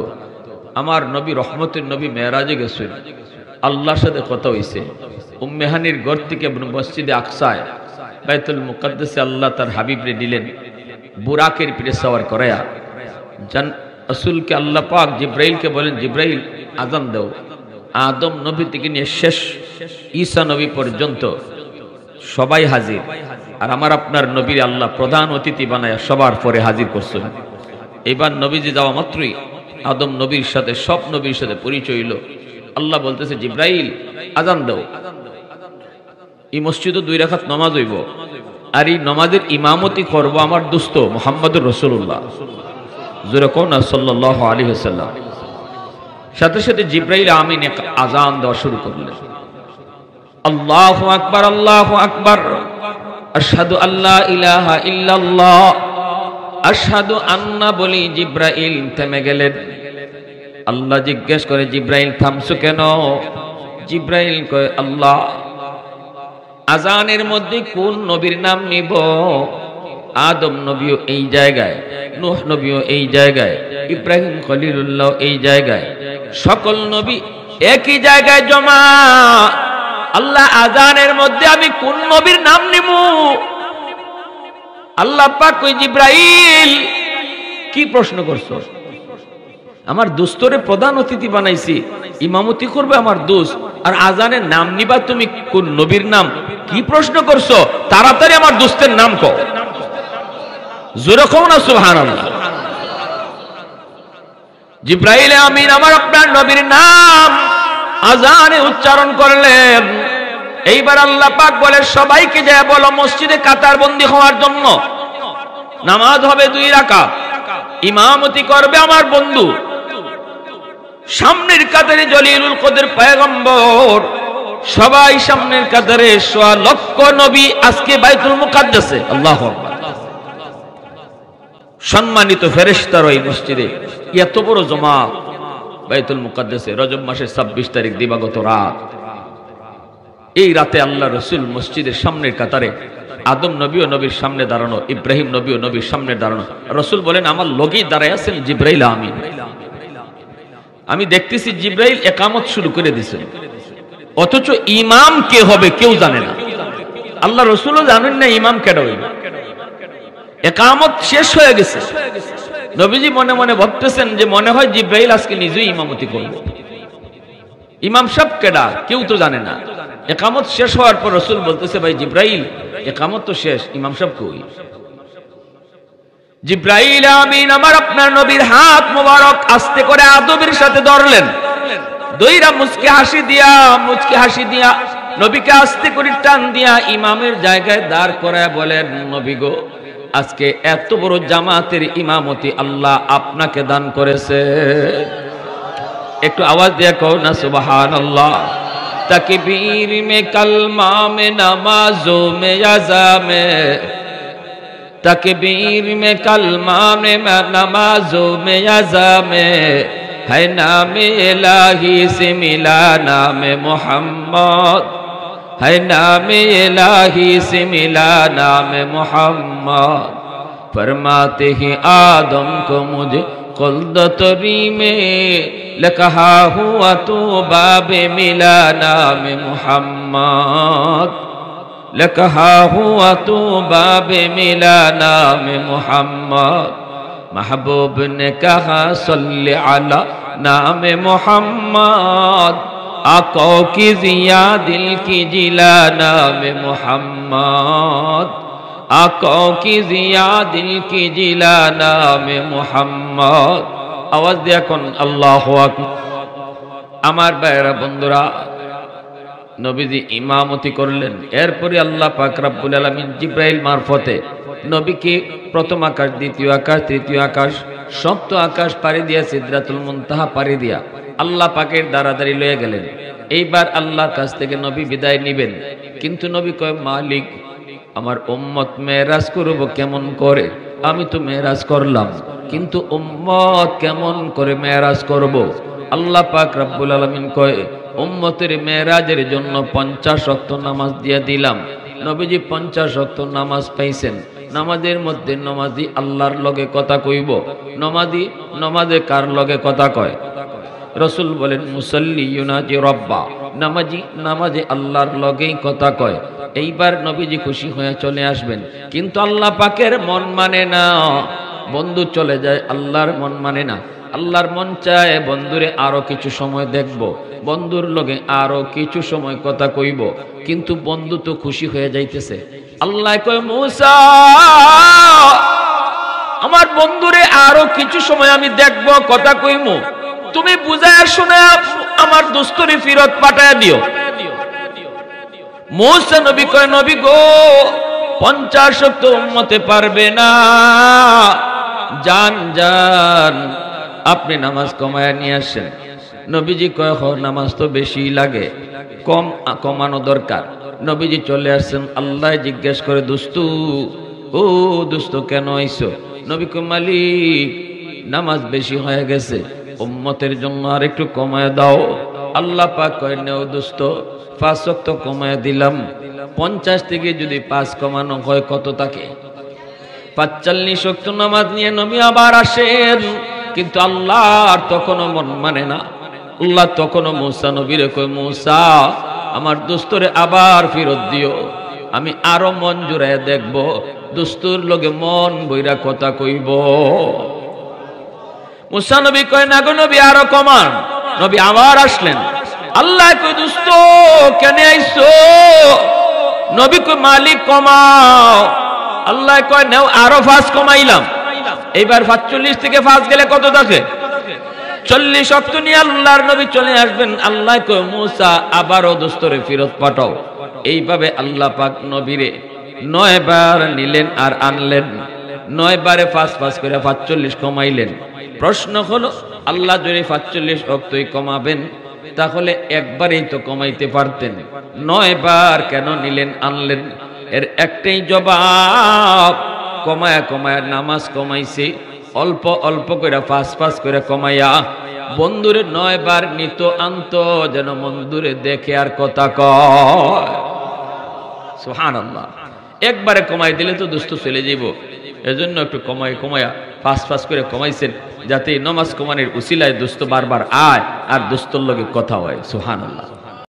আমার নবী রহমতের নবী মেরাজে গেছেন, আল্লাহর সাথে কথা হইছে। উম্মে হানির ঘর থেকে মসজিদে আকসায় বাইতুল মুকাদ্দাসে আল্লাহ তার হাবিবরে দিলেন বুরাকের পিঠে সওয়ার করায়া। রাসূলকে আল্লাহ পাক জিব্রাইলকে বলেন, জিব্রাইল আযান দাও। আদম নবী থেকে নিয়ে শেষ ঈসা নবী পর্যন্ত সবাই হাজির, আর আমার আপনার নবীর আল্লাহ প্রধান অতিথি বানায়া সবার পরে হাজির করছেন। এবার নবীজি যাওয়া মাত্রই আদম নবীর সাথে সব নবীর সাথে পরিচয় হইল। আল্লাহ বলতেছে, জিব্রাইল আযান দাও। এই মসজিদে 2 রাকাত নামাজ হইব, আর এই নামাজের ইমামতি করব আমার দোস্ত মুহাম্মদুর রাসূলুল্লাহ জোরে কোন সাল্লাল্লাহু আলাইহি ওয়াসাল্লাম। সাথে সাথে জিব্রাইল আমিন আযান দেওয়া শুরু করলেন। আল্লাহু আকবার, আল্লাহু আকবার, আশহাদু আল্লা ইলাহা ইল্লাল্লাহ, আশহাদু আন্না বলি জিব্রাইল থেমে গেলেন। আল্লাহ জিজ্ঞেস করে, জিব্রাইল থামছো কেন? জিব্রাইল কয়, আল্লাহ আজানের মধ্যে কোন নবীর নাম নিব? আদম নবীও এই জায়গায়, নূহ নবীও এই জায়গায়, ইব্রাহিম খলিলুল্লাহ এই জায়গায়, সকল নবী একই জায়গায় জমা। আল্লাহ আজানের মধ্যে আমি কোন নবীর নাম নিব? আল্লাহ পাক কই, জিব্রাইল কি প্রশ্ন করছো? আমার দোস্তরে প্রধান অতিথি বানাইছি, ইমামতি করবে আমার দোস্ত, আর আজানের নাম নিবা তুমি কোন নবীর নাম? কি প্রশ্ন করছো? তাড়াতাড়ি আমার দোস্তের নাম কও। জোরে কও না সুবহানাল্লাহ। জিব্রাইল আমিন আমার আপনার নবীর নাম আজানে উচ্চারণ করলেন। এইবার আল্লাহ পাক বলে, সবাইকে যায় বলো মসজিদে কাতারবন্দি হওয়ার জন্য। নামাজ হবে 2 রাকাত, ইমামতি করবে আমার বন্ধু, সামনের কাতারে জলিলুল কদর পয়গম্বর, সবাই সামনের কাতারে 100 লক্ষ নবী আজকে বাইতুল মুকাদ্দাসে। আল্লাহু আকবার। সম্মানিত ফেরেশতারা এই মসজিদে এত বড় জমা বাইতুল মুকাদ্দাসে রজব মাসের 26 তারিখ দিবাগত রাত। এই রাতে আল্লাহ রসুল মসজিদের সামনের কাতারে, আদম নবী ও নবীর সামনে দাঁড়ানো, ইব্রাহিম নবী ও নবীর সামনে দাঁড়ানো। রসুল বলেন আমার লগেই দাঁড়ায় আছেন জিব্রাইল আমিন। আমি দেখতেছি জিব্রাইল একামত শুরু করে দিয়েছেন, অথচ ইমাম কে হবে কেউ জানে না। আল্লাহ রসুলও জানেন না ইমাম কেডা হইবে। একামত শেষ হয়ে গেছে, নবীজি মনে মনে ভাবতেছেন যে মনে হয় জিব্রাইল আজকে নিজেই ইমামতি করবে। ইমাম সাহেব কেডা কেউ তো জানে না। একামত শেষ হওয়ার পর রসুল বলতেছে ভাই জিব্রাইল একামত তো শেষ, ইমাম সাহেব কই? জিব্রাইল আমিন আমার আপনার নবীর হাত মোবারক আস্তে করে আদবের সাথে ধরলেন, দইরা মুচকি হাসি দিয়া নবীকে আস্তে করে টান দিয়া ইমামের জায়গায় দাঁড় করায় বলেন নবী গো, আজকে এত বড় জামাতের ইমামতি আল্লাহ আপনাকে দান করেছে। একটু আওয়াজ দিয়ে কও না সুবহানাল্লাহ। तकबीर में कलमा में नमाजों में अज़ा में, तकबीर में कलमा में नमाजों में अज़ा में है नाम इलाही से मिला नाम मोहम्मद, है नाम इलाही से मिला नाम मोहम्मद। फरमाते ही आदम को मुझे कुल्दतरी में लकहा हुआ तो बाबे मिला नाम मोहम्मद, लकहा हुआ तो बाबे मिला नाम मोहम्मद। महबूब ने कहा सल्ले अला नाम मोहम्मद, आका की जिया दिल की जिला नाम मोहम्मद, आका की जिया दिल की जिला नाम मोहम्मद। आवाज दिया कोन আল্লাহু আকবার। আমার ভাইরা বন্ধুরা, নবীজি ইমামতি করলেন। এরপরে আল্লাহ পাক রব্বুল আলামিন জিব্রাইল মারফতে নবীকে প্রথম আকাশ, দ্বিতীয় আকাশ, তৃতীয় আকাশ, সপ্তম আকাশ পাড়ি দিয়া সিদরাতুল মুনতাহা পাড়ি দিয়া আল্লাহ পাকের দাঁড়াদাঁড়ি লয়ে গেলেন। এইবার আল্লাহর কাছ থেকে নবী বিদায় নিবেন, কিন্তু নবী কয় মালিক আমার উম্মত মেরাজ করব কেমন করে? আমি তো মেরাজ করলাম, কিন্তু উম্মত কেমন করে মেরাজ করব? আল্লাহ পাক রব্বুল আলামিন কয় উম্মতের মেরাজের জন্য 50 ওয়াক্ত নামাজ দিয়ে দিলাম। নবীজি 50 ওয়াক্ত নামাজ পাইছেন। নামাজের মধ্যে নমাজি আল্লাহর লগে কথা কইব। নমাজে কার লগে কথা কয়? রসুল বলেন মুসল্লি ইউনাজি রব্বা, নামাজে আল্লাহর লগেই কথা কয়। এইবার নবীজি খুশি হয়ে চলে আসবেন, কিন্তু আল্লাহ পাকের মন মানে না। বন্ধু চলে যায়, আল্লাহর মন মানে না। আল্লাহর মন চায় বন্ধুরে আরো কিছু সময় দেখব, বন্ধুর লগে আরো কিছু সময় কথা কইব, কিন্তু বন্ধু তো খুশি হয়ে যাইতেছে। আল্লাহ কয় মূসা আমার বন্ধুরে আরো কিছু সময় আমি দেখব, কথা কইমু, তুমি বুঝায় শুনে আমার দোস্তরে ফিরত পাঠায় দিও। মূসা নবী কয় নবী গো 50 ওয়াক্ত উম্মতে পারবে না, যান আপনি নামাজ কমায় নিয়ে আসেন। নবীজি কয় হ নামাজ তো বেশি লাগে, কমানো দরকার। নবীজি চলে আসছেন। আল্লাহ জিজ্ঞেস করে দোস্ত কেন আইছো? নবী কয় মালিক নামাজ বেশি হয়ে গেছে, উম্মতের জন্য আর একটু কমায় দাও। আল্লাহ পাক কয় নেও দোস্ত 5 ওয়াক্ত কমায় দিলাম। 50 থেকে যদি 5 কমানো হয় কত থাকে? 45 ওয়াক্ত নামাজ নিয়ে নবী আবার আসেন, কিন্তু আল্লাহর তখনও মন মানে না। আল্লাহ তখনও মূসা নবীরে কয় মূসা আমার দোস্তরে আবার ফেরত দিও, আমি আরো মন জুড়ায় দেখব, দোস্তর লগে মন বইরা কথা কইব। মূসা নবী কয় না গো নবী আরো কমান। নবী আবার আসলেন। আল্লাহ কয় দোস্ত কেন আইছো? নবী কয় মালিক কমাও। আল্লাহ কয় নাও আরো 5 কমাইলাম। এইবার 45 থেকে 5 গেলে কত থাকে? 40 ওয়াক্ত নিয়ে আল্লাহর নবী চলে আসবেন। আল্লাহ কয় মূসা আবারও দোস্তরে ফেরত পাঠাও। এইভাবে আল্লাহ পাক নবীরে 9 বার নিলেন আর আনলেন। 9 বারে 5 করে 45 কমাইলেন। প্রশ্ন হলো আল্লাহ যদি 45 ওয়াক্তই কমাবেন তাহলে একবারেই তো কমাইতে পারতেন, 9 বার কেন নিলেন আনলেন? এর একটাই জবাব, কমায়া নামাজ কমাইছে, অল্প করে 5 করে কমাইয়া বন্ধুরে 9 বার নিত আনত যেন বন্ধুরে দেখে আর কথা কয়। সুবহানাল্লাহ। একবারে কমাই দিলে তো দুস্থ চলে যাইব, এজন্য একটু কমায়া ফাঁস করে কমাইছেন, যাতে নমাজ কমানোর উসিলায় দুস্থ বারবার আয় আর দুস্থর লগে কথা হয়। সুবহানাল্লাহ।